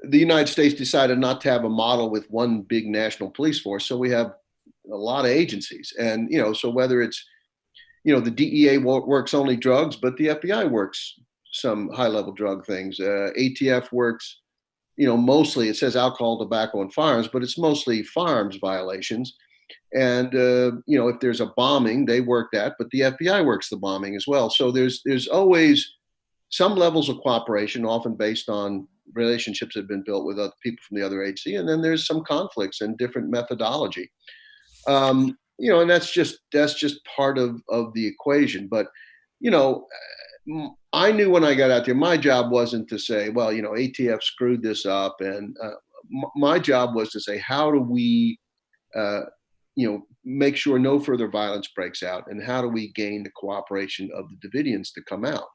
the United States decided not to have a model with one big national police force, so we have a lot of agencies. And, so whether it's, the DEA works only drugs, but the FBI works some high-level drug things. ATF works, mostly, it says alcohol, tobacco, and firearms, but it's mostly firearms violations. And, if there's a bombing, they work that, but the FBI works the bombing as well. So there's always some levels of cooperation, often based on relationships that have been built with other people from the other agency, and then there's some conflicts and different methodology. And that's just part of the equation. But I knew when I got out there, my job wasn't to say, well, ATF screwed this up, and my job was to say, how do we, make sure no further violence breaks out, and how do we gain the cooperation of the Davidians to come out?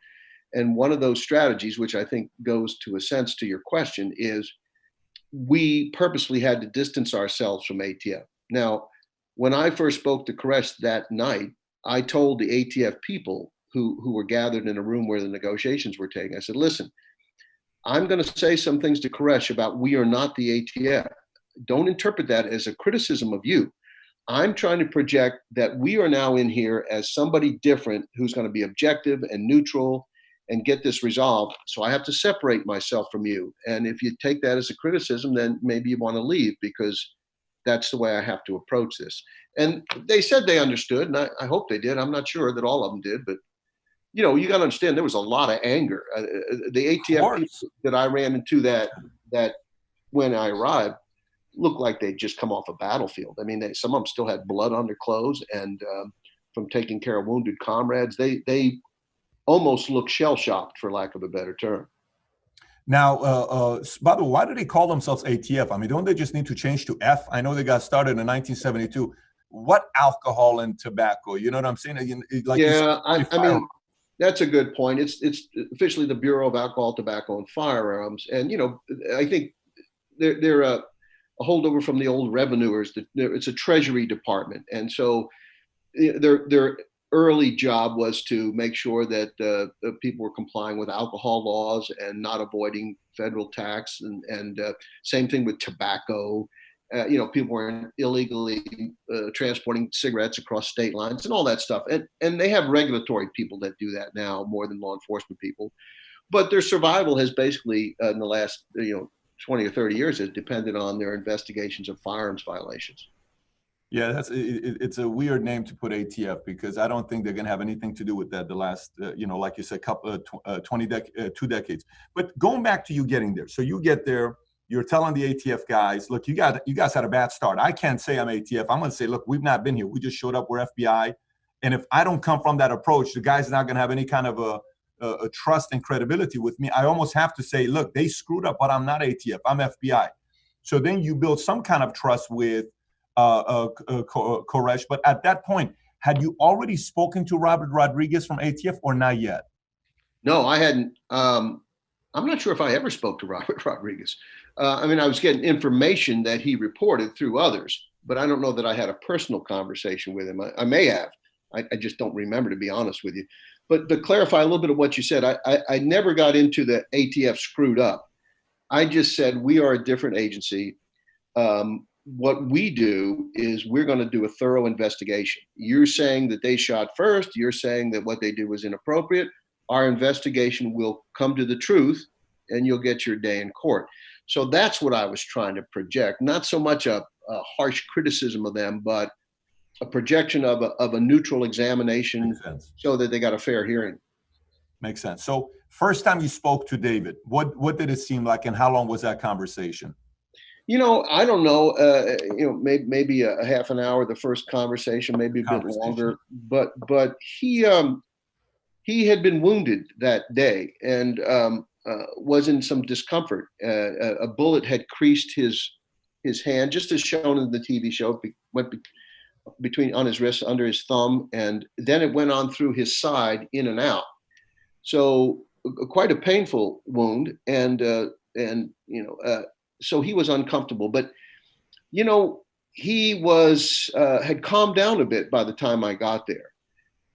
And one of those strategies, which I think goes to a sense to your question, is we purposely had to distance ourselves from ATF. Now, when I first spoke to Koresh that night, I told the ATF people who were gathered in a room where the negotiations were taking, I said, listen, I'm going to say some things to Koresh about we are not the ATF. Don't interpret that as a criticism of you. I'm trying to project that we are now in here as somebody different who's going to be objective and neutral and get this resolved. So I have to separate myself from you. And if you take that as a criticism, then maybe you want to leave, because that's the way I have to approach this. And they said they understood, and I hope they did. I'm not sure that all of them did, but you got to understand there was a lot of anger. The ATF people that I ran into that when I arrived looked like they'd just come off a battlefield. I mean, some of them still had blood on their clothes, and from taking care of wounded comrades, they almost looked shell-shocked, for lack of a better term. Now, by the way, why do they call themselves ATF? I mean, don't they just need to change to F? I know they got started in 1972. What alcohol and tobacco? You know what I'm saying? Like, yeah, I mean, that's a good point. It's officially the Bureau of Alcohol, Tobacco, and Firearms. And, I think they're a holdover from the old revenuers. It's a Treasury Department. And so their early job was to make sure that people were complying with alcohol laws and not avoiding federal tax. And same thing with tobacco. People were illegally transporting cigarettes across state lines and all that stuff. And they have regulatory people that do that now more than law enforcement people. But their survival has basically, in the last 20 or 30 years, has depended on their investigations of firearms violations. Yeah, it's a weird name to put ATF, because I don't think they're going to have anything to do with that the last, like you said, 2 decades. But going back to you getting there. So you get there. You're telling the ATF guys, look, you guys had a bad start. I can't say I'm ATF. I'm going to say, look, we've not been here. We just showed up. We're FBI. And if I don't come from that approach, the guy's not going to have any kind of a trust and credibility with me. I almost have to say, look, they screwed up, but I'm not ATF. I'm FBI. So then you build some kind of trust with Koresh. But at that point, had you already spoken to Robert Rodriguez from ATF or not yet? No, I hadn't. I'm not sure if I ever spoke to Robert Rodriguez. I was getting information that he reported through others, but I don't know that I had a personal conversation with him. I may have. I just don't remember, to be honest with you. But to clarify a little bit of what you said, I never got into the ATF screwed up. I just said we are a different agency. What we do is we're going to do a thorough investigation. You're saying that they shot first. You're saying that what they did was inappropriate. Our investigation will come to the truth, and you'll get your day in court. So that's what I was trying to project. Not so much a harsh criticism of them, but a projection of a neutral examination so that they got a fair hearing. Makes sense. So first time you spoke to David, what did it seem like, and how long was that conversation? I don't know. Maybe a half an hour, the first conversation, maybe a bit longer. But he had been wounded that day and was in some discomfort. A bullet had creased his hand, just as shown in the TV show. Went between on his wrist, under his thumb, and then it went on through his side, in and out. So quite a painful wound, and so he was uncomfortable. But he was had calmed down a bit by the time I got there,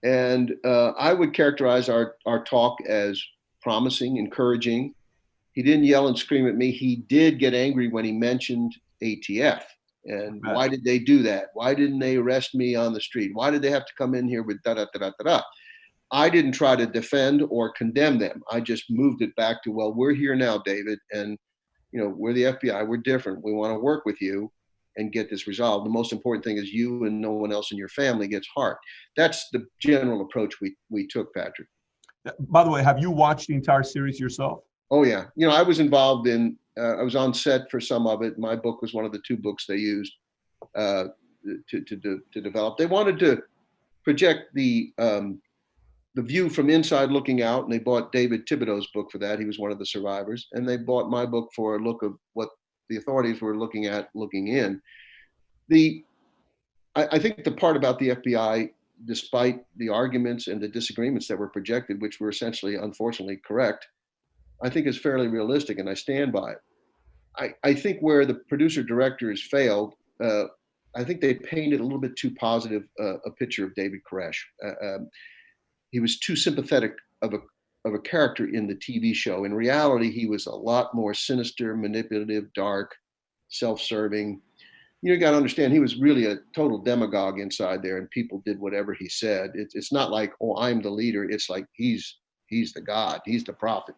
and I would characterize our talk as promising, encouraging. He didn't yell and scream at me. He did get angry when he mentioned ATF. And why did they do that? Why didn't they arrest me on the street? Why did they have to come in here with da-da-da-da-da-da? I didn't try to defend or condemn them. I just moved it back to, well, we're here now, David, and we're the FBI. We're different. We want to work with you and get this resolved. The most important thing is you and no one else in your family gets hurt. That's the general approach we took, Patrick. By the way, have you watched the entire series yourself? Oh yeah. I was involved in, I was on set for some of it. My book was one of the two books they used uh, to develop. They wanted to project the view from inside looking out, and they bought David Thibodeau's book for that. He was one of the survivors, and they bought my book for a look of what the authorities were looking at, looking in. I think the part about the FBI, despite the arguments and the disagreements that were projected, which were essentially, unfortunately, correct, I think is fairly realistic, and I stand by it. I think where the producer directors failed, I think they painted a little bit too positive a picture of David Koresh. He was too sympathetic of a character in the TV show. In reality, he was a lot more sinister, manipulative, dark, self-serving. You got to understand, he was really a total demagogue inside there, and people did whatever he said. It's not like, oh, I'm the leader. It's like he's the God, he's the prophet,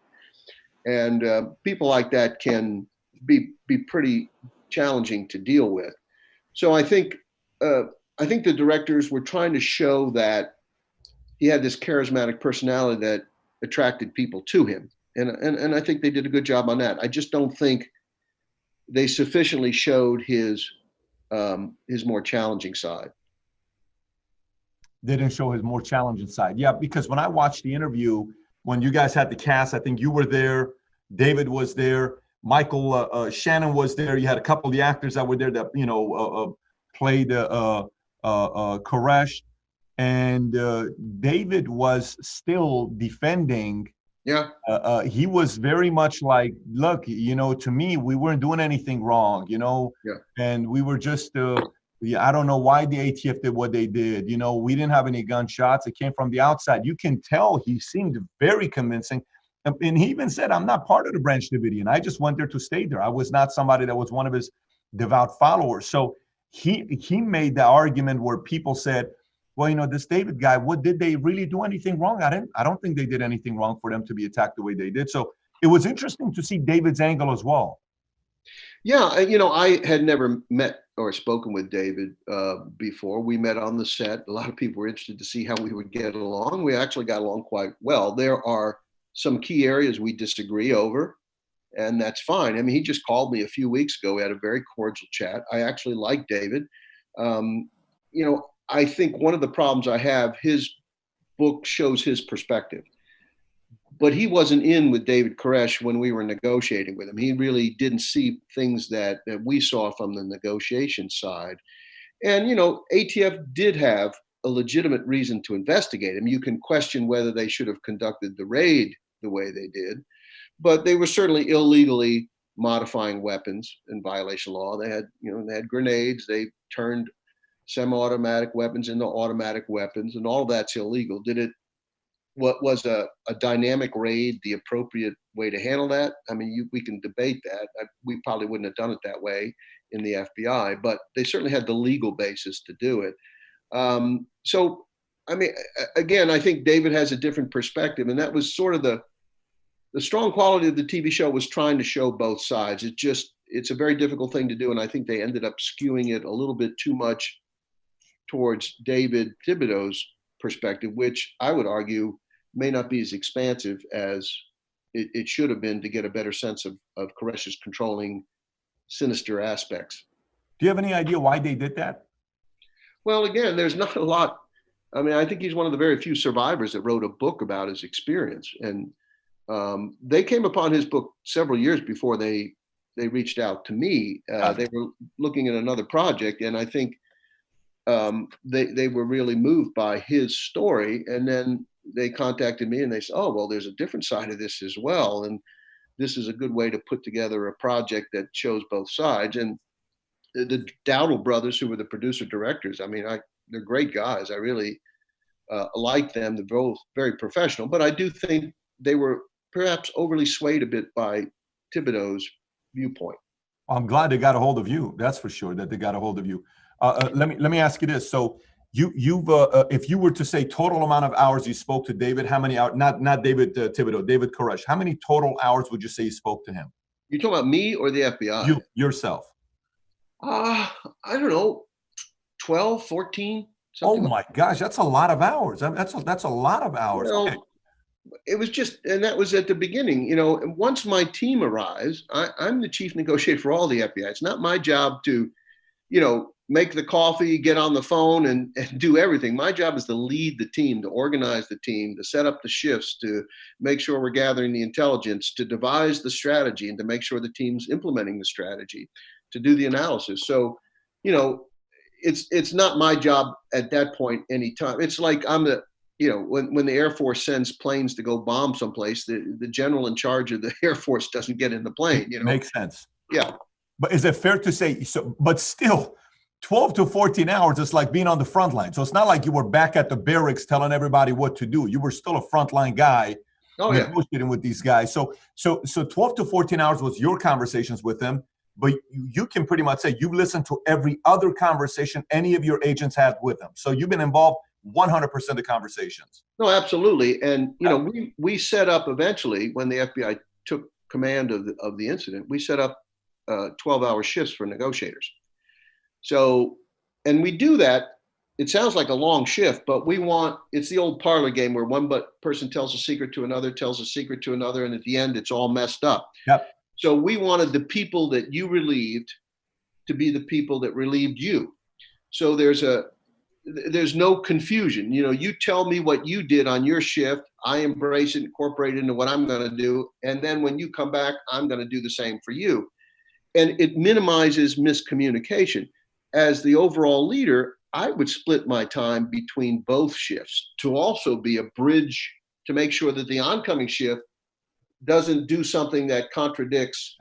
and people like that can be pretty challenging to deal with. So I think the directors were trying to show that he had this charismatic personality that attracted people to him, and I think they did a good job on that. I just don't think they sufficiently showed his more challenging side. They didn't show his more challenging side. Yeah, because when I watched the interview, when you guys had the cast, I think you were there, David was there, Michael Shannon was there. You had a couple of the actors that were there that played Koresh, and David was still defending. Yeah. He was very much like, look, to me, we weren't doing anything wrong, Yeah. and we were just, I don't know why the ATF did what they did. We didn't have any gunshots. It came from the outside. You can tell he seemed very convincing. And he even said, I'm not part of the Branch Davidian. I just went there to stay there. I was not somebody that was one of his devout followers. So he made the argument where people said, well, this David guy, did they really do anything wrong? I don't think they did anything wrong for them to be attacked the way they did. So it was interesting to see David's angle as well. Yeah, I had never met or spoken with David before. We met on the set. A lot of people were interested to see how we would get along. We actually got along quite well. There are some key areas we disagree over, and that's fine. I mean, he just called me a few weeks ago. We had a very cordial chat. I actually like David. I think one of the problems I have, his book shows his perspective, but he wasn't in with David Koresh when we were negotiating with him. He really didn't see things that we saw from the negotiation side. And, ATF did have a legitimate reason to investigate him. You can question whether they should have conducted the raid the way they did, but they were certainly illegally modifying weapons in violation of law. They had grenades. They turned semi-automatic weapons into automatic weapons, and all of that's illegal. What was a dynamic raid the appropriate way to handle that? I mean, we can debate that. We probably wouldn't have done it that way in the FBI, but they certainly had the legal basis to do it. So, I mean, again, I think David has a different perspective, and that was sort of the strong quality of the TV show, was trying to show both sides. It's a very difficult thing to do, and I think they ended up skewing it a little bit too much towards David Thibodeau's perspective, which I would argue may not be as expansive as it should have been to get a better sense of Koresh's controlling, sinister aspects. Do you have any idea why they did that? Well, again, there's not a lot. I mean, I think he's one of the very few survivors that wrote a book about his experience. And they came upon his book several years before they reached out to me. They were looking at another project, and I think they were really moved by his story. And then they contacted me and they said, oh, well, there's a different side of this as well. And this is a good way to put together a project that shows both sides. And the Dowdle brothers, who were the producer directors, I mean, they're great guys. I really like them. They're both very professional, but I do think they were perhaps overly swayed a bit by Thibodeau's viewpoint. I'm glad they got a hold of you. That's for sure, that they got a hold of you. Let me ask you this. So you've if you were to say total amount of hours you spoke to David, how many hours? Not David Thibodeau, David Koresh. How many total hours would you say you spoke to him? You talking about me or the FBI? You yourself. I don't know, 12, 14. Oh my gosh, that's a lot of hours. That's a lot of hours. Well, okay. it was just, and that was at the beginning, and once my team arrives, I'm the chief negotiator for all the FBI. It's not my job to, make the coffee, get on the phone and do everything. My job is to lead the team, to organize the team, to set up the shifts, to make sure we're gathering the intelligence, to devise the strategy, and to make sure the team's implementing the strategy, to do the analysis. So, it's not my job at that point anytime. It's like I'm the, when the Air Force sends planes to go bomb someplace, the general in charge of the Air Force doesn't get in the plane. Makes sense. Yeah. But is it fair to say so? But still, 12 to 14 hours is like being on the front line. So it's not like you were back at the barracks telling everybody what to do. You were still a frontline guy negotiating with these guys. So 12 to 14 hours was your conversations with them. But you can pretty much say you've listened to every other conversation any of your agents had with them. So you've been involved 100% of the conversations. No, absolutely. And, we set up eventually, when the FBI took command of the incident, we set up 12-hour shifts for negotiators. So, and we do that. It sounds like a long shift, but it's the old parlor game where one person tells a secret to another, tells a secret to another, and at the end, it's all messed up. Yep. So we wanted the people that you relieved to be the people that relieved you. So there's no confusion. You tell me what you did on your shift, I embrace it, incorporate it into what I'm going to do. And then when you come back, I'm going to do the same for you. And it minimizes miscommunication. As the overall leader, I would split my time between both shifts to also be a bridge to make sure that the oncoming shift doesn't do something that contradicts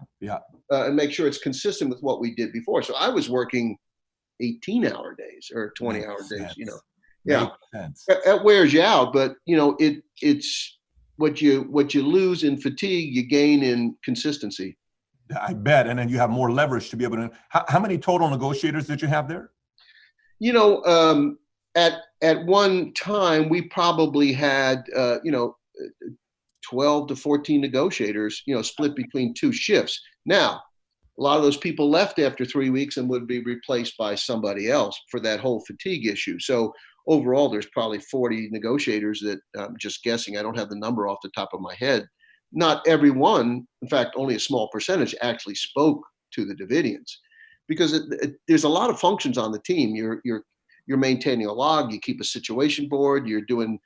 and make sure it's consistent with what we did before. So I was working 18-hour days or 20-hour days, Yeah. That wears you out, but it's what you lose in fatigue, you gain in consistency. I bet. And then you have more leverage to be able to. How many total negotiators did you have there? At one time we probably had 12 to 14 negotiators, split between two shifts. Now, a lot of those people left after 3 weeks and would be replaced by somebody else for that whole fatigue issue. So overall, there's probably 40 negotiators that I'm just guessing. I don't have the number off the top of my head. Not everyone, in fact, only a small percentage actually spoke to the Davidians, because there's a lot of functions on the team. You're maintaining a log, you keep a situation board, you're doing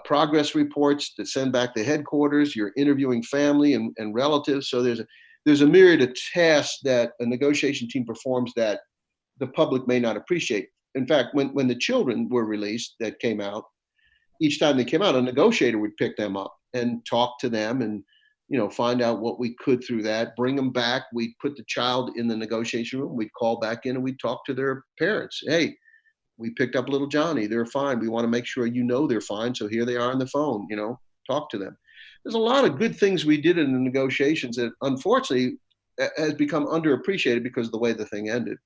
progress reports that send back to headquarters, you're interviewing family and relatives. So there's a myriad of tasks that a negotiation team performs that the public may not appreciate. In fact, when the children were released that came out, each time they came out, a negotiator would pick them up and talk to them and find out what we could through that, bring them back. We'd put the child in the negotiation room, we'd call back in and we'd talk to their parents. Hey, we picked up little Johnny, they're fine. We want to make sure they're fine. So here they are on the phone, talk to them. There's a lot of good things we did in the negotiations that unfortunately has become underappreciated because of the way the thing ended.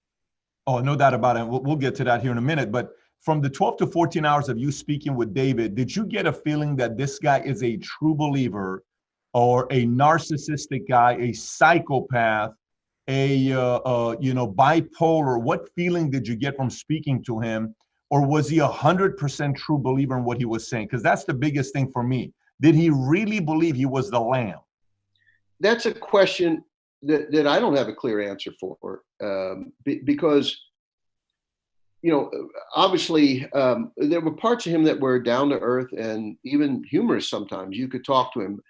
Oh, no doubt about it. We'll get to that here in a minute. But from the 12 to 14 hours of you speaking with David, did you get a feeling that this guy is a true believer or a narcissistic guy, a psychopath, a bipolar? What feeling did you get from speaking to him? Or was he 100% true believer in what he was saying? Because that's the biggest thing for me. Did he really believe he was the lamb? That's a question that I don't have a clear answer for, because obviously there were parts of him that were down to earth and even humorous sometimes. You could talk to him.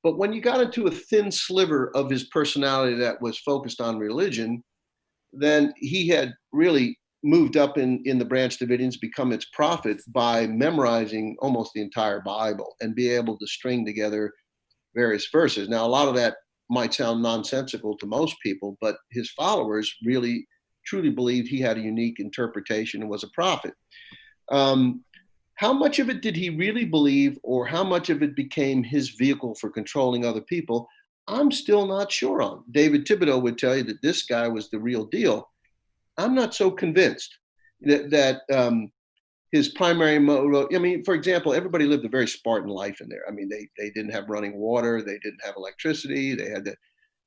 But when you got into a thin sliver of his personality that was focused on religion, then he had really moved up in the Branch Davidians, become its prophet by memorizing almost the entire Bible and be able to string together various verses. Now, a lot of that might sound nonsensical to most people, but his followers really truly believed he had a unique interpretation and was a prophet. How much of it did he really believe, or how much of it became his vehicle for controlling other people? I'm still not sure on. David Thibodeau would tell you that this guy was the real deal. I'm not so convinced that his primary motive. I mean, for example, everybody lived a very Spartan life in there. I mean, they didn't have running water, they didn't have electricity, they had to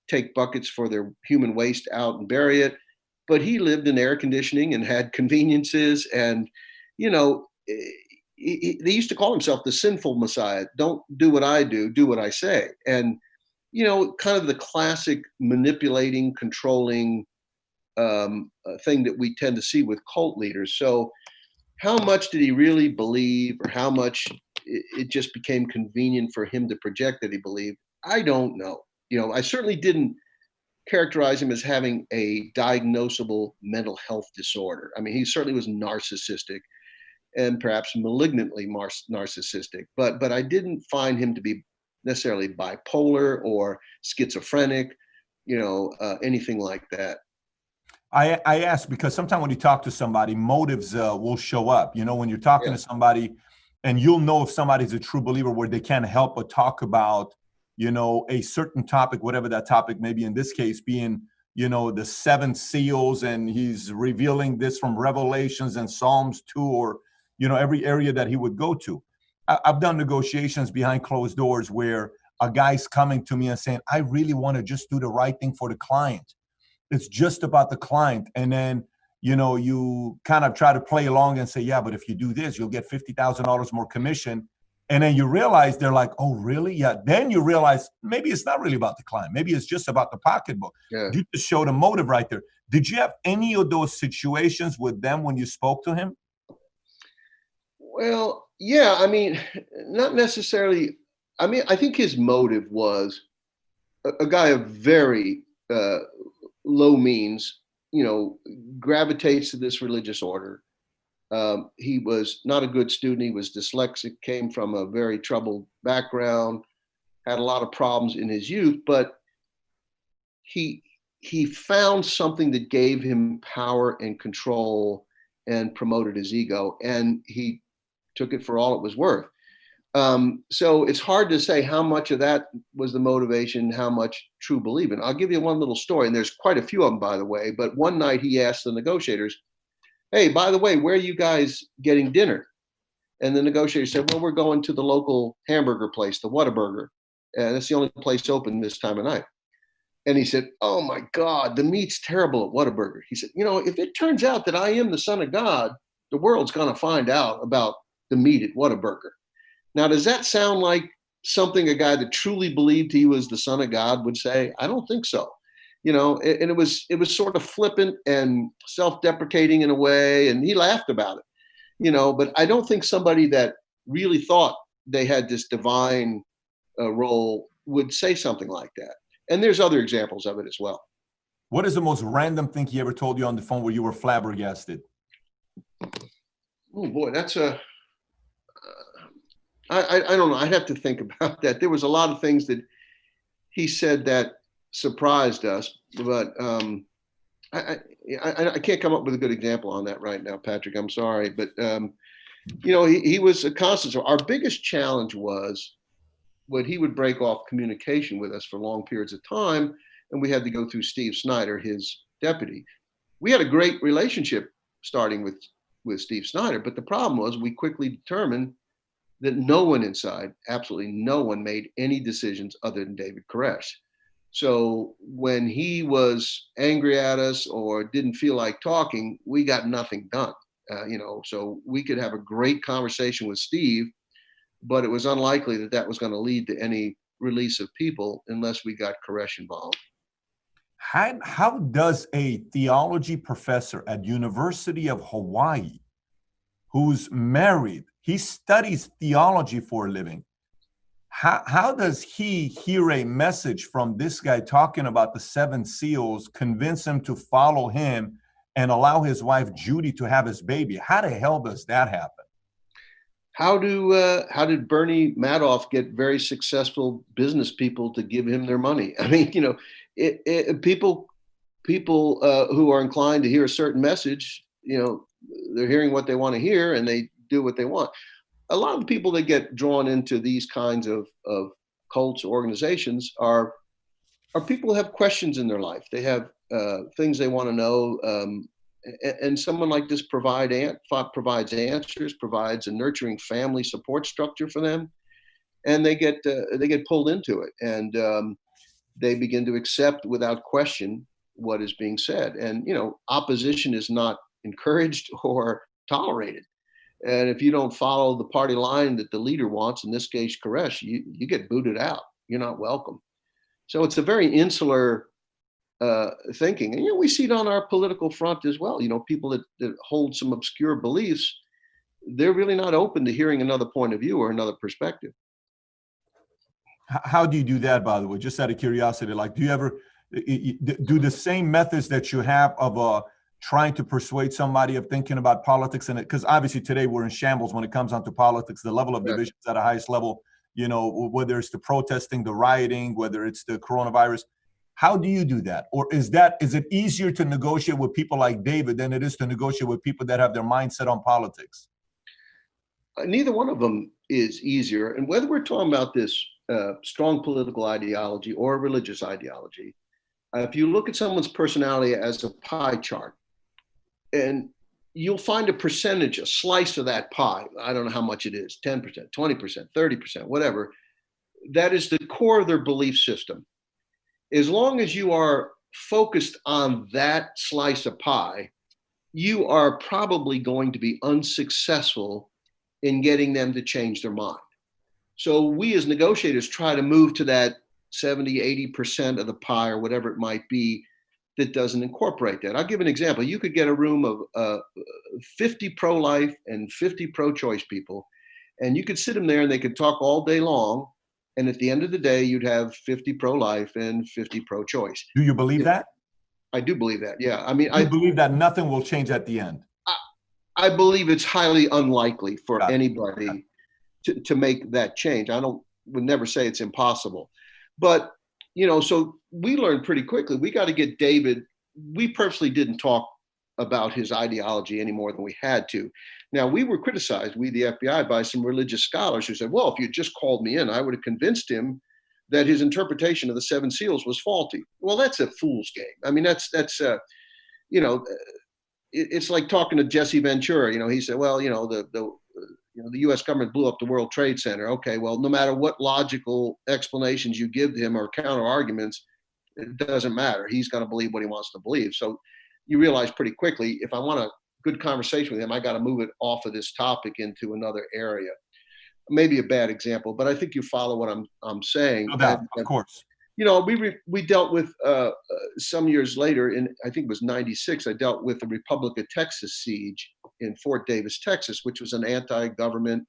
take buckets for their human waste out and bury it. But he lived in air conditioning and had conveniences, and they used to call himself the sinful Messiah. Don't do what I do what I say. And, kind of the classic manipulating, controlling thing that we tend to see with cult leaders. So how much did he really believe, or how much it just became convenient for him to project that he believed? I don't know. I certainly didn't characterize him as having a diagnosable mental health disorder. I mean, he certainly was narcissistic and perhaps malignantly narcissistic, but I didn't find him to be necessarily bipolar or schizophrenic, anything like that. I ask because sometimes when you talk to somebody, motives will show up. When you're talking to somebody, and you'll know if somebody's a true believer where they can't help but talk about, a certain topic, whatever that topic may be. In this case, being, the 7 seals, and he's revealing this from Revelations and Psalms 2, or, every area that he would go to. I've done negotiations behind closed doors where a guy's coming to me and saying, I really want to just do the right thing for the client. It's just about the client. And then, you kind of try to play along and say, yeah, but if you do this, you'll get $50,000 more commission. And then you realize they're like, oh, really? Yeah. Then you realize maybe it's not really about the client. Maybe it's just about the pocketbook. Yeah. You just showed a motive right there. Did you have any of those situations with them when you spoke to him? Well, yeah, I mean, not necessarily. I mean, I think his motive was a guy of very low means, gravitates to this religious order. He was not a good student. He was dyslexic, came from a very troubled background, had a lot of problems in his youth, but he found something that gave him power and control and promoted his ego, and he took it for all it was worth. So it's hard to say how much of that was the motivation, how much true belief. And I'll give you one little story, and there's quite a few of them, by the way. But one night he asked the negotiators, hey, by the way, where are you guys getting dinner? And the negotiator said, well, we're going to the local hamburger place, the Whataburger. And it's the only place open this time of night. And he said, oh my God, the meat's terrible at Whataburger. He said, if it turns out that I am the Son of God, the world's going to find out about the meat at Whataburger. Now, does that sound like something a guy that truly believed he was the Son of God would say? I don't think so. And it was sort of flippant and self-deprecating in a way, and he laughed about it, but I don't think somebody that really thought they had this divine role would say something like that. And there's other examples of it as well. What is the most random thing he ever told you on the phone where you were flabbergasted? Oh boy, that's I don't know. I'd have to think about that. There was a lot of things that he said that surprised us, but I can't come up with a good example on that right now, Patrick. I'm sorry, but he was a constant. So our biggest challenge was when he would break off communication with us for long periods of time, and we had to go through Steve Snyder, his deputy. We had a great relationship starting with Steve Snyder, but the problem was we quickly determined that no one inside, absolutely no one, made any decisions other than David Koresh. So when he was angry at us or didn't feel like talking, we got nothing done. So we could have a great conversation with Steve, but it was unlikely that that was going to lead to any release of people unless we got Koresh involved. How does a theology professor at University of Hawaii, who's married, he studies theology for a living, how does he hear a message from this guy talking about the 7 seals, convince him to follow him and allow his wife Judy to have his baby? How the hell does that happen? How did Bernie Madoff get very successful business people to give him their money? I mean, people who are inclined to hear a certain message, they're hearing what they want to hear and they do what they want. A lot of the people that get drawn into these kinds of cults or organizations are people who have questions in their life. They have things they want to know. And someone like this provides answers, provides a nurturing family support structure for them, and they get pulled into it, and they begin to accept without question what is being said. And opposition is not encouraged or tolerated. And if you don't follow the party line that the leader wants, in this case, Koresh, you get booted out. You're not welcome. So it's a very insular thinking. And, we see it on our political front as well. People that hold some obscure beliefs, they're really not open to hearing another point of view or another perspective. How do you do that, by the way? Just out of curiosity, like, do you ever do the same methods that you have of trying to persuade somebody of thinking about politics? And because obviously today we're in shambles when it comes onto politics, the level of division is at the highest level, whether it's the protesting, the rioting, whether it's the coronavirus. How do you do that? Or is it easier to negotiate with people like David than it is to negotiate with people that have their mindset on politics? Neither one of them is easier. And whether we're talking about this strong political ideology or religious ideology, if you look at someone's personality as a pie chart, and you'll find a percentage, a slice of that pie. I don't know how much it is, 10%, 20%, 30%, whatever. That is the core of their belief system. As long as you are focused on that slice of pie, you are probably going to be unsuccessful in getting them to change their mind. So we as negotiators try to move to that 70, 80% of the pie or whatever it might be that doesn't incorporate that. I'll give an example. You could get a room of 50 pro-life and 50 pro-choice people, and you could sit them there and they could talk all day long. And at the end of the day, you'd have 50 pro-life and 50 pro-choice. Do you believe that? I do believe that, yeah. I mean, I believe that nothing will change at the end. I believe it's highly unlikely for anybody to make that change. Would never say it's impossible. But, so we learned pretty quickly, we got to get David. We purposely didn't talk about his ideology any more than we had to. Now, we were criticized, we the FBI, by some religious scholars who said, well, if you just called me in, I would have convinced him that his interpretation of the seven seals was faulty. Well, that's a fool's game. I mean, that's it's like talking to Jesse Ventura. He said, well, the U.S. government blew up the World Trade Center. Okay, well, no matter what logical explanations you give him or counter arguments, it doesn't matter. He's going to believe what he wants to believe. So you realize pretty quickly, if I want a good conversation with him, I got to move it off of this topic into another area. Maybe a bad example, but I think you follow what I'm saying. No doubt, of course. We dealt with some years later, I think it was 96, I dealt with the Republic of Texas siege in Fort Davis, Texas, which was an anti-government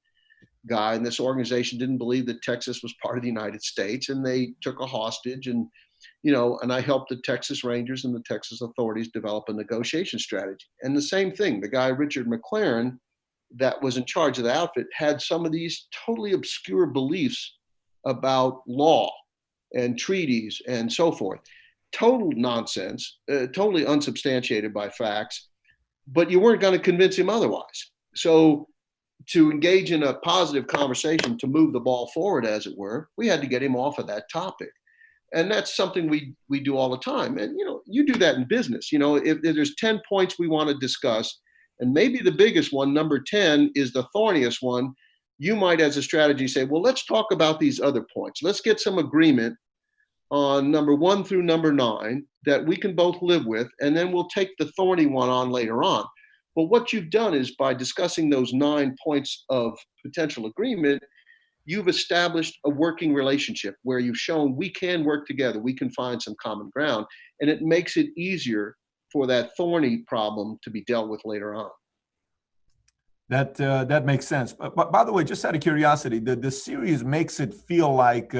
guy. And this organization didn't believe that Texas was part of the United States. And they took a hostage and I helped the Texas Rangers and the Texas authorities develop a negotiation strategy. And the same thing, the guy, Richard McLaren, that was in charge of the outfit, had some of these totally obscure beliefs about law and treaties and so forth. Total nonsense, totally unsubstantiated by facts, but you weren't going to convince him otherwise. So to engage in a positive conversation, to move the ball forward, as it were, we had to get him off of that topic. And that's something we do all the time. And, you do that in business. If there's 10 points we want to discuss, and maybe the biggest one, number 10, is the thorniest one, you might, as a strategy, say, well, let's talk about these other points. Let's get some agreement on number 1 through number 9 that we can both live with, and then we'll take the thorny one on later on. But what you've done is, by discussing those 9 points of potential agreement, you've established a working relationship where you've shown we can work together, we can find some common ground, and it makes it easier for that thorny problem to be dealt with later on. That makes sense. But by the way, just out of curiosity, the series makes it feel like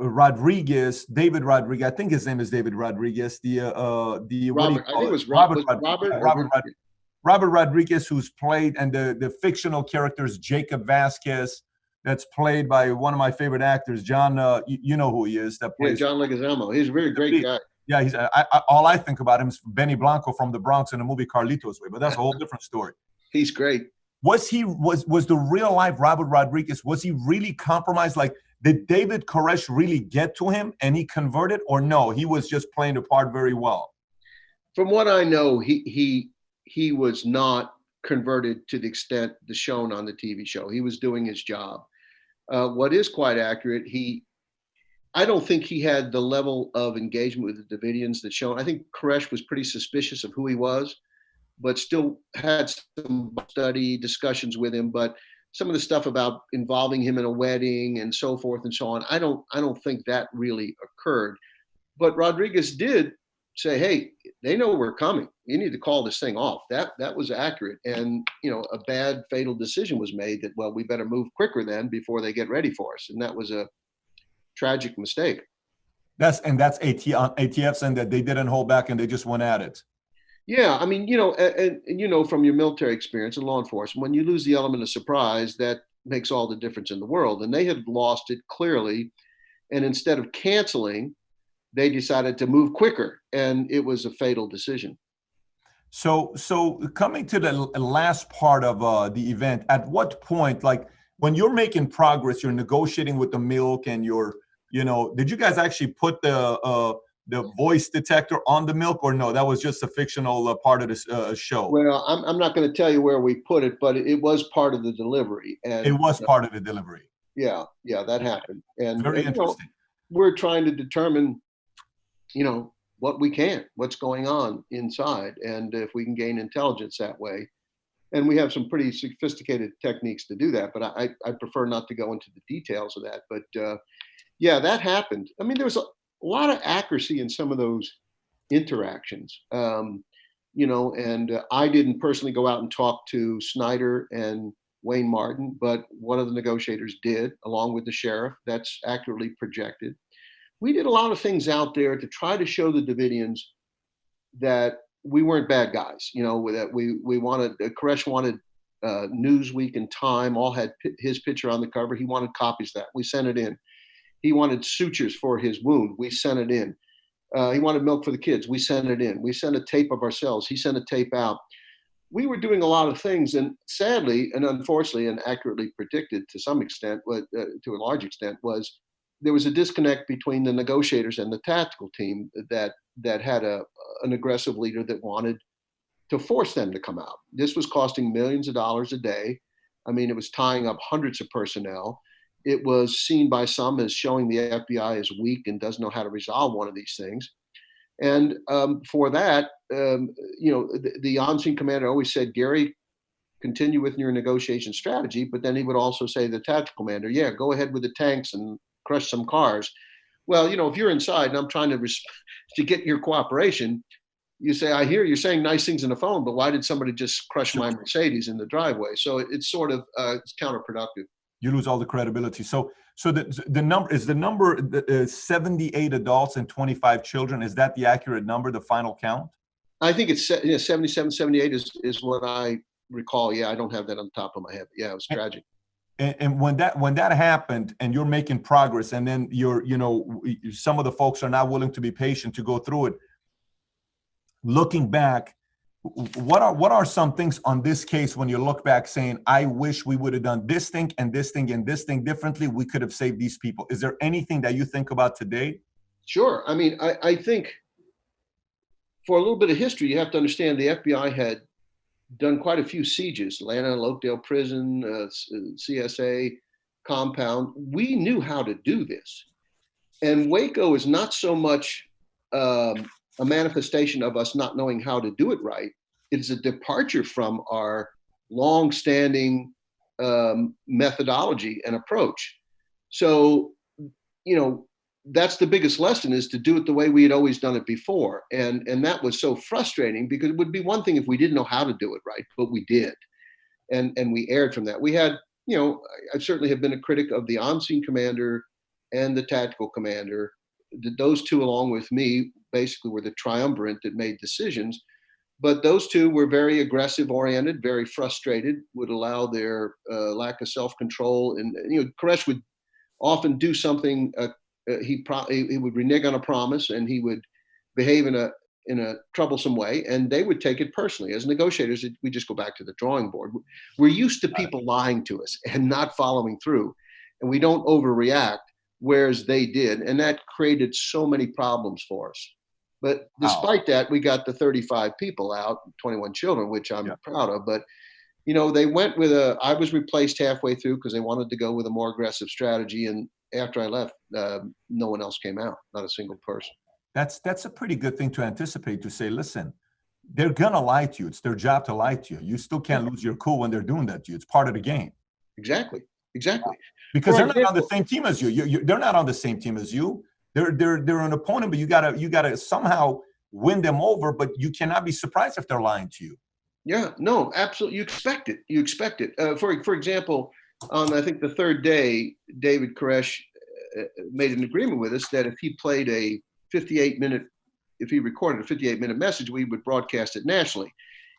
Rodriguez, David Rodriguez. I think his name is David Rodriguez. Robert Rodriguez, who's played, and the fictional character is Jacob Vasquez, that's played by one of my favorite actors, John. You know who he is? That plays John Leguizamo. He's a very great guy. Yeah, he's. All I think about him is Benny Blanco from the Bronx in the movie Carlitos Way, but that's a whole different story. He's great. Was the real life Robert Rodriguez? Was he really compromised? Like, did David Koresh really get to him and he converted, or no? He was just playing the part very well. From what I know, he was not converted to the extent that's shown on the TV show. He was doing his job. What is quite accurate, I don't think he had the level of engagement with the Davidians that's shown. I think Koresh was pretty suspicious of who he was, but still had some study discussions with him. But some of the stuff about involving him in a wedding and so forth and so on, I don't think that really occurred. But Rodriguez did say, hey, they know we're coming. You need to call this thing off. That was accurate. And, a bad fatal decision was made that, well, we better move quicker then before they get ready for us. And that was a tragic mistake. That's ATF saying that they didn't hold back and they just went at it. Yeah, I mean, and from your military experience and law enforcement, when you lose the element of surprise, that makes all the difference in the world. And they had lost it clearly. And instead of canceling, they decided to move quicker, and it was a fatal decision. So coming to the last part of the event, at what point, like when you're making progress, you're negotiating with the milk, and did you guys actually put the voice detector on the milk, or no? That was just a fictional part of this show. Well, I'm not going to tell you where we put it, but it was part of the delivery. And it was part of the delivery. Yeah, that happened. And very interesting. We're trying to determine, what's going on inside, and if we can gain intelligence that way. And we have some pretty sophisticated techniques to do that, but I prefer not to go into the details of that. But that happened. I mean, there was a lot of accuracy in some of those interactions, and I didn't personally go out and talk to Snyder and Wayne Martin, but one of the negotiators did, along with the sheriff. That's accurately projected. We did a lot of things out there to try to show the Davidians that we weren't bad guys. That we wanted, Koresh wanted Newsweek and Time all had his picture on the cover. He wanted copies of that. We sent it in. He wanted sutures for his wound. We sent it in. He wanted milk for the kids. We sent it in. We sent a tape of ourselves. He sent a tape out. We were doing a lot of things, and sadly and unfortunately and accurately predicted to some extent, but to a large extent, was there was a disconnect between the negotiators and the tactical team that had an aggressive leader that wanted to force them to come out. This was costing millions of dollars a day. I mean, it was tying up hundreds of personnel. It was seen by some as showing the FBI is weak and doesn't know how to resolve one of these things. And for that, the on-scene commander always said, Gary, continue with your negotiation strategy. But then he would also say to the tactical commander, yeah, go ahead with the tanks and crush some cars. Well, if you're inside and I'm trying to get your cooperation, you say, I hear you're saying nice things on the phone, but why did somebody just crush my Mercedes in the driveway? So it's sort of it's counterproductive. You lose all the credibility. So the number 78 adults and 25 children. Is that the accurate number, the final count? I think it's 77, 78 is what I recall. Yeah, I don't have that on the top of my head. Yeah, it was tragic. And when that happened, and you're making progress, and then some of the folks are not willing to be patient to go through it. Looking back, what are some things on this case when you look back saying, I wish we would have done this thing and this thing and this thing differently, we could have saved these people? Is there anything that you think about today? Sure. I mean, I think for a little bit of history, you have to understand the FBI had done quite a few sieges, Atlanta, Oakdale Prison, CSA compound. We knew how to do this. And Waco is not so much a manifestation of us not knowing how to do it right. It's a departure from our long-standing methodology and approach. So, that's the biggest lesson, is to do it the way we had always done it before. And that was so frustrating, because it would be one thing if we didn't know how to do it right, but we did. And we erred from that. We had, I certainly have been a critic of the on-scene commander and the tactical commander. Those two, along with me, basically were the triumvirate that made decisions. But those two were very aggressive oriented, very frustrated, would allow their lack of self-control. And, Koresh would often do something, he would renege on a promise, and he would behave in a troublesome way, and they would take it personally. As negotiators, we just go back to the drawing board. We're used to people lying to us and not following through, and we don't overreact, whereas they did, and that created so many problems for us. But despite that, we got the 35 people out, 21 children, which I'm proud of. But they went with I was replaced halfway through because they wanted to go with a more aggressive strategy, and after I left, no one else came out, not a single person. That's a pretty good thing to anticipate, to say, listen, they're gonna lie to you. It's their job to lie to you. You still can't lose your cool when they're doing that to you. It's part of the game. Exactly. Exactly. Because For they're not on the example, same team as you. They're not on the same team as you. They're an opponent, but you gotta somehow win them over. But you cannot be surprised if they're lying to you. yeah, no, absolutely. You expect it. You expect it. For example, on I think the third day, David Koresh made an agreement with us that if he played a 58-minute, if he recorded a 58-minute message, we would broadcast it nationally.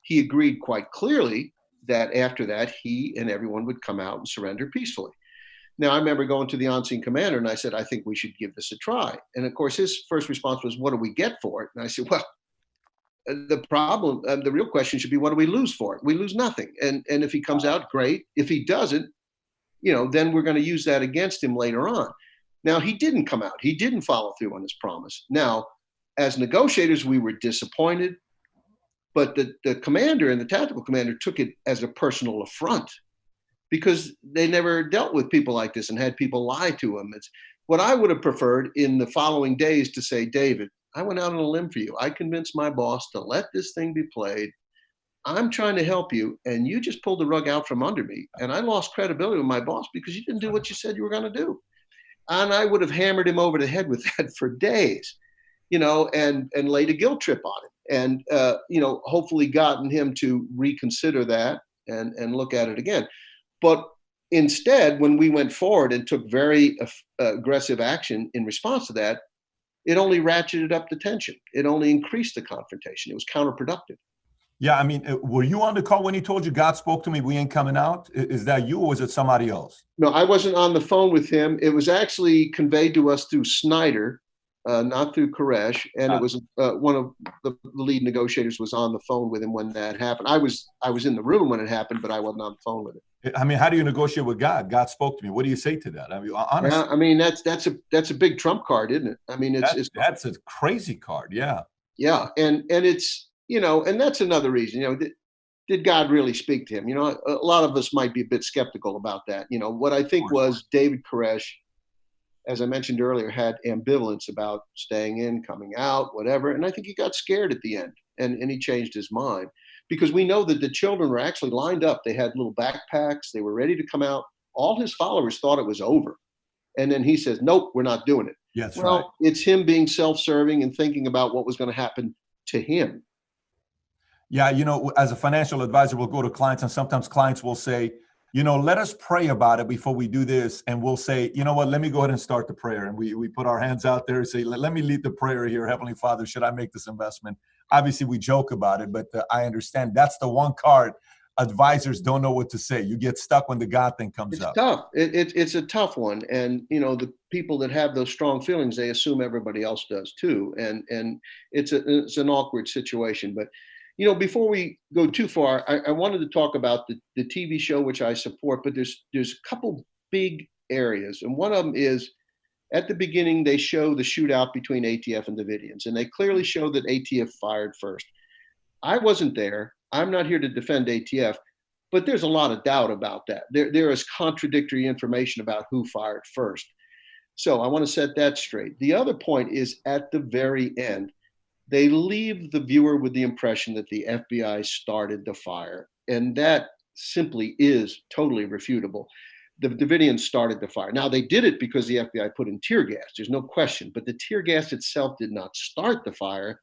He agreed quite clearly that after that, he and everyone would come out and surrender peacefully. Now, I remember going to the on-scene commander and I said, I think we should give this a try. And of course, his first response was, what do we get for it? And I said, well, the problem, the real question should be, what do we lose for it? We lose nothing. And if he comes out, great. If he doesn't, then we're going to use that against him later on. Now, he didn't come out. He didn't follow through on his promise. Now, as negotiators, we were disappointed, but the commander and the tactical commander took it as a personal affront because they never dealt with people like this and had people lie to them. It's what I would have preferred in the following days to say, David, I went out on a limb for you. I convinced my boss to let this thing be played. I'm trying to help you, and you just pulled the rug out from under me. And I lost credibility with my boss because you didn't do what you said you were going to do. And I would have hammered him over the head with that for days, and laid a guilt trip on him. And, hopefully gotten him to reconsider that and look at it again. But instead, when we went forward and took very aggressive action in response to that, it only ratcheted up the tension. It only increased the confrontation. It was counterproductive. Yeah, I mean, were you on the call when he told you God spoke to me, we ain't coming out? Is that you or was it somebody else? No, I wasn't on the phone with him. It was actually conveyed to us through Snyder, not through Koresh. And it was one of the lead negotiators was on the phone with him when that happened. I was in the room when it happened, but I wasn't on the phone with him. I mean, how do you negotiate with God? God spoke to me. What do you say to that? I mean, honestly, yeah, I mean that's a big trump card, isn't it? I mean, that's a crazy card. Yeah. Yeah, and it's and that's another reason. Did God really speak to him? A lot of us might be a bit skeptical about that. What I think was David Koresh, as I mentioned earlier, had ambivalence about staying in, coming out, whatever. And I think he got scared at the end and he changed his mind because we know that the children were actually lined up. They had little backpacks. They were ready to come out. All his followers thought it was over. And then he says, nope, we're not doing it. Yes, well, right. It's him being self-serving and thinking about what was going to happen to him. Yeah, as a financial advisor, we'll go to clients and sometimes clients will say, let us pray about it before we do this. And we'll say, you know what, let me go ahead and start the prayer. And we put our hands out there and say, let me lead the prayer here. Heavenly Father, should I make this investment? Obviously, we joke about it, but I understand that's the one card advisors don't know what to say. You get stuck when the God thing comes up. It's tough. It's a tough one. And, the people that have those strong feelings, they assume everybody else does too. And it's an awkward situation. But, before we go too far, I wanted to talk about the TV show, which I support, but there's a couple big areas. And one of them is at the beginning, they show the shootout between ATF and Davidians, and they clearly show that ATF fired first. I wasn't there. I'm not here to defend ATF, but there's a lot of doubt about that. There is contradictory information about who fired first. So I want to set that straight. The other point is at the very end, they leave the viewer with the impression that the FBI started the fire. And that simply is totally refutable. The Davidians started the fire. Now, they did it because the FBI put in tear gas. There's no question. But the tear gas itself did not start the fire.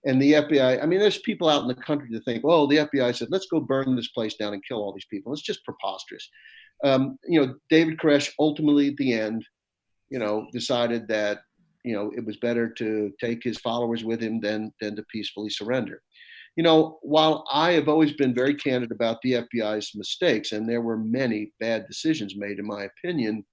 And the FBI, I mean, there's people out in the country that think, well, the FBI said, let's go burn this place down and kill all these people. It's just preposterous. David Koresh ultimately at the end, decided that, it was better to take his followers with him than to peacefully surrender. While I have always been very candid about the FBI's mistakes, and there were many bad decisions made, in my opinion,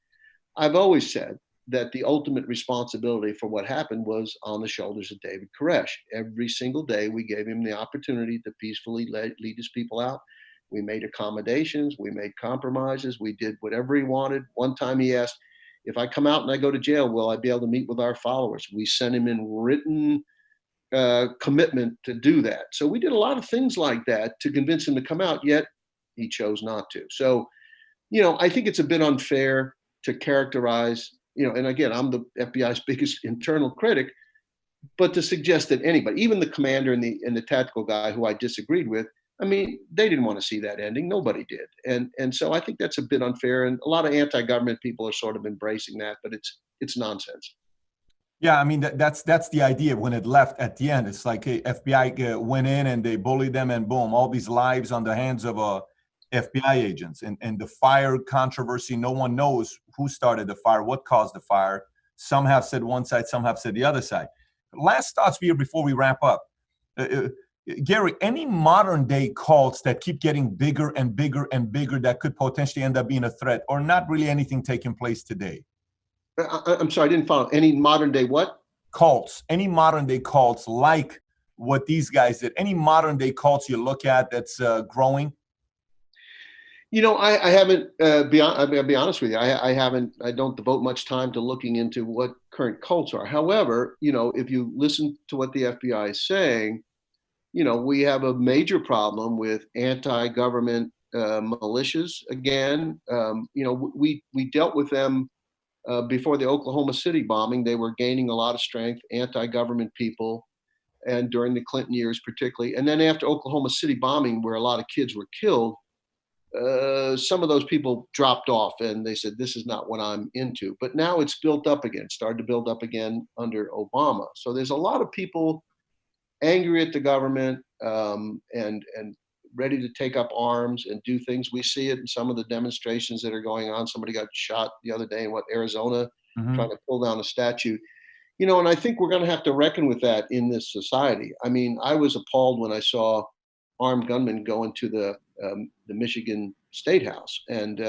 I've always said that the ultimate responsibility for what happened was on the shoulders of David Koresh. Every single day, we gave him the opportunity to peacefully lead his people out. We made accommodations. We made compromises. We did whatever he wanted. One time he asked, if I come out and I go to jail, will I be able to meet with our followers? We sent him in written commitment to do that. So we did a lot of things like that to convince him to come out, yet he chose not to. So, I think it's a bit unfair to characterize, and again, I'm the FBI's biggest internal critic, But to suggest that anybody, even the commander and the tactical guy who I disagreed with, I mean, they didn't want to see that ending. Nobody did. And so I think that's a bit unfair. And a lot of anti-government people are sort of embracing that, but it's nonsense. Yeah, I mean that's the idea. When it left at the end, it's like FBI went in and they bullied them, and boom, all these lives on the hands of FBI agents. And the fire controversy, no one knows who started the fire, what caused the fire. Some have said one side, some have said the other side. Last thoughts here before we wrap up. Gary, any modern day cults that keep getting bigger and bigger and bigger that could potentially end up being a threat, or not really anything taking place today? I'm sorry, I didn't follow. Any modern day what? Cults, any modern day cults like what these guys did, any modern day cults you look at that's growing? You know, I haven't, I'll be honest with you, I don't devote much time to looking into what current cults are. However, you know, if you listen to what the FBI is saying, you know, we have a major problem with anti-government militias again. You know, we dealt with them before the Oklahoma City bombing. They were gaining a lot of strength, anti-government people, and during the Clinton years particularly. And then after Oklahoma City bombing, where a lot of kids were killed, some of those people dropped off and they said, this is not what I'm into. But now it's built up again, started to build up again under Obama. So there's a lot of people angry at the government and ready to take up arms and do things. We see it in some of the demonstrations that are going on. Somebody got shot the other day in Arizona, trying to pull down a statue. You know, and I think we're going to have to reckon with that in this society. I mean, I was appalled when I saw armed gunmen go into the Michigan State House, and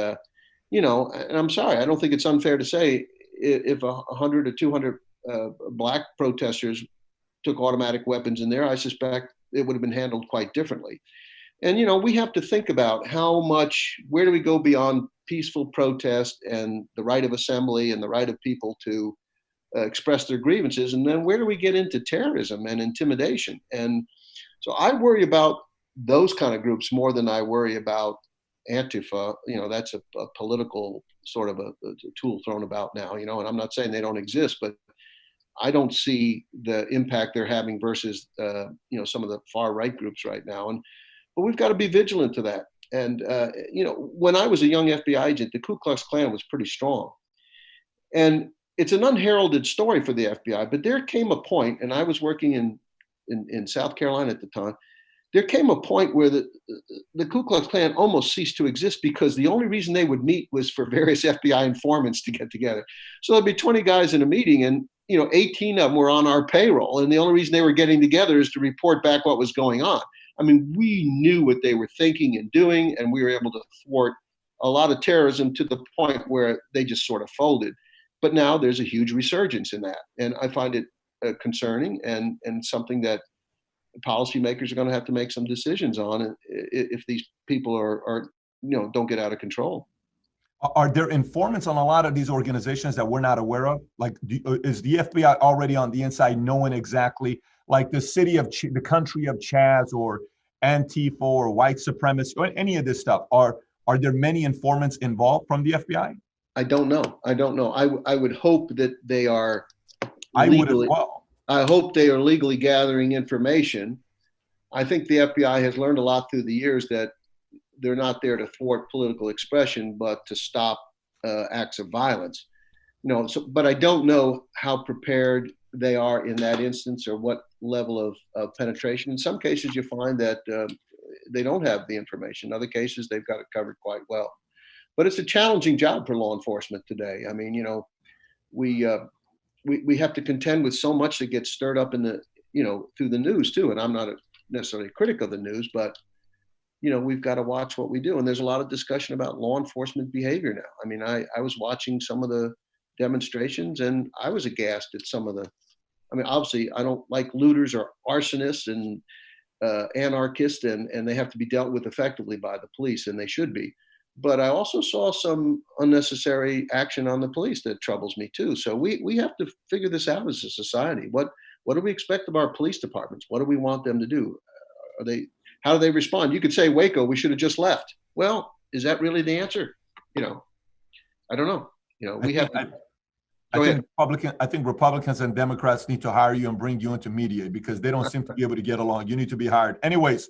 you know, and I'm sorry, I don't think it's unfair to say if 100 or 200 black protesters took automatic weapons in there, I suspect it would have been handled quite differently. And you know, we have to think about where do we go beyond peaceful protest and the right of assembly and the right of people to express their grievances, and then where do we get into terrorism and intimidation? And so I worry about those kind of groups more than I worry about Antifa. You know, that's a political sort of a tool thrown about now, you know, and I'm not saying they don't exist, but I don't see the impact they're having versus, you know, some of the far right groups right now. But we've got to be vigilant to that. And, you know, when I was a young FBI agent, the Ku Klux Klan was pretty strong. And it's an unheralded story for the FBI, but there came a point, and I was working in South Carolina at the time, there came a point where the Ku Klux Klan almost ceased to exist because the only reason they would meet was for various FBI informants to get together. So there'd be 20 guys in a meeting, and you know, 18 of them were on our payroll, and the only reason they were getting together is to report back what was going on. I mean, we knew what they were thinking and doing, and we were able to thwart a lot of terrorism to the point where they just sort of folded. But now there's a huge resurgence in that, and I find it concerning and something that policymakers are going to have to make some decisions on if these people are you know, don't get out of control. Are there informants on a lot of these organizations that we're not aware of? Like, is the FBI already on the inside knowing exactly, like the the country of Chaz or Antifa or white supremacists or any of this stuff? Are there many informants involved from the FBI? I don't know. I would hope that they are legally, I would as well. I hope they are legally gathering information. I think the FBI has learned a lot through the years that they're not there to thwart political expression, but to stop acts of violence. You know, but I don't know how prepared they are in that instance or what level of penetration. In some cases, you find that they don't have the information. In other cases, they've got it covered quite well. But it's a challenging job for law enforcement today. I mean, you know, we have to contend with so much that gets stirred up in the, you know, through the news too. And I'm not necessarily a critic of the news, but you know, we've got to watch what we do. And there's a lot of discussion about law enforcement behavior now. I mean, I was watching some of the demonstrations and I was aghast at some of I mean, obviously I don't like looters or arsonists and anarchists, and they have to be dealt with effectively by the police, and they should be. But I also saw some unnecessary action on the police that troubles me too. So we have to figure this out as a society. What do we expect of our police departments? What do we want them to do? How do they respond? You could say, Waco, we should have just left. Well, is that really the answer? You know, I don't know. You know, we have to. I think Republicans and Democrats need to hire you and bring you into media because they don't seem to be able to get along. You need to be hired. Anyways,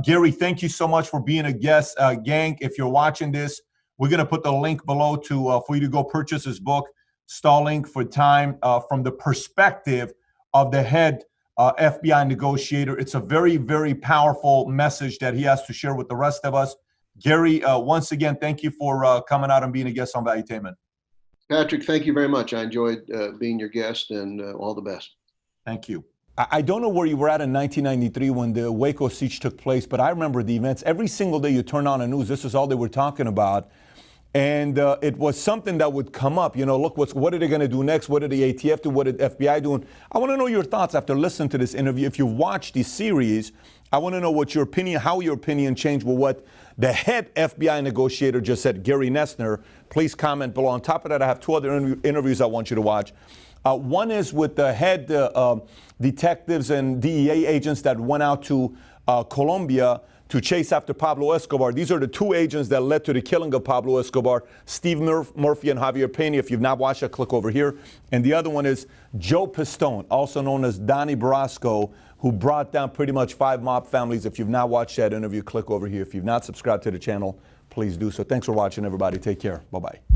Gary, thank you so much for being a guest. Gang, if you're watching this, we're going to put the link below for you to go purchase his book, Stalling for Time, from the perspective of the head FBI negotiator. It's a very, very powerful message that he has to share with the rest of us. Gary, once again, thank you for coming out and being a guest on Valuetainment. Patrick, thank you very much. I enjoyed being your guest, and all the best. Thank you. I don't know where you were at in 1993 when the Waco siege took place, but I remember the events. Every single day you turn on the news, this is all they were talking about. And it was something that would come up. You know, look, what are they going to do next? What did the ATF do? What did FBI do? I want to know your thoughts after listening to this interview. If you watched the series, I want to know what your opinion, how your opinion changed with what the head FBI negotiator just said, Gary Noesner. Please comment below. On top of that, I have two other interviews I want you to watch. One is with the head detectives and DEA agents that went out to Colombia to chase after Pablo Escobar. These are the two agents that led to the killing of Pablo Escobar, Steve Murphy and Javier Pena. If you've not watched it, click over here. And the other one is Joe Pistone, also known as Donnie Brasco, who brought down pretty much 5 mob families. If you've not watched that interview, click over here. If you've not subscribed to the channel, please do so. Thanks for watching, everybody. Take care. Bye-bye.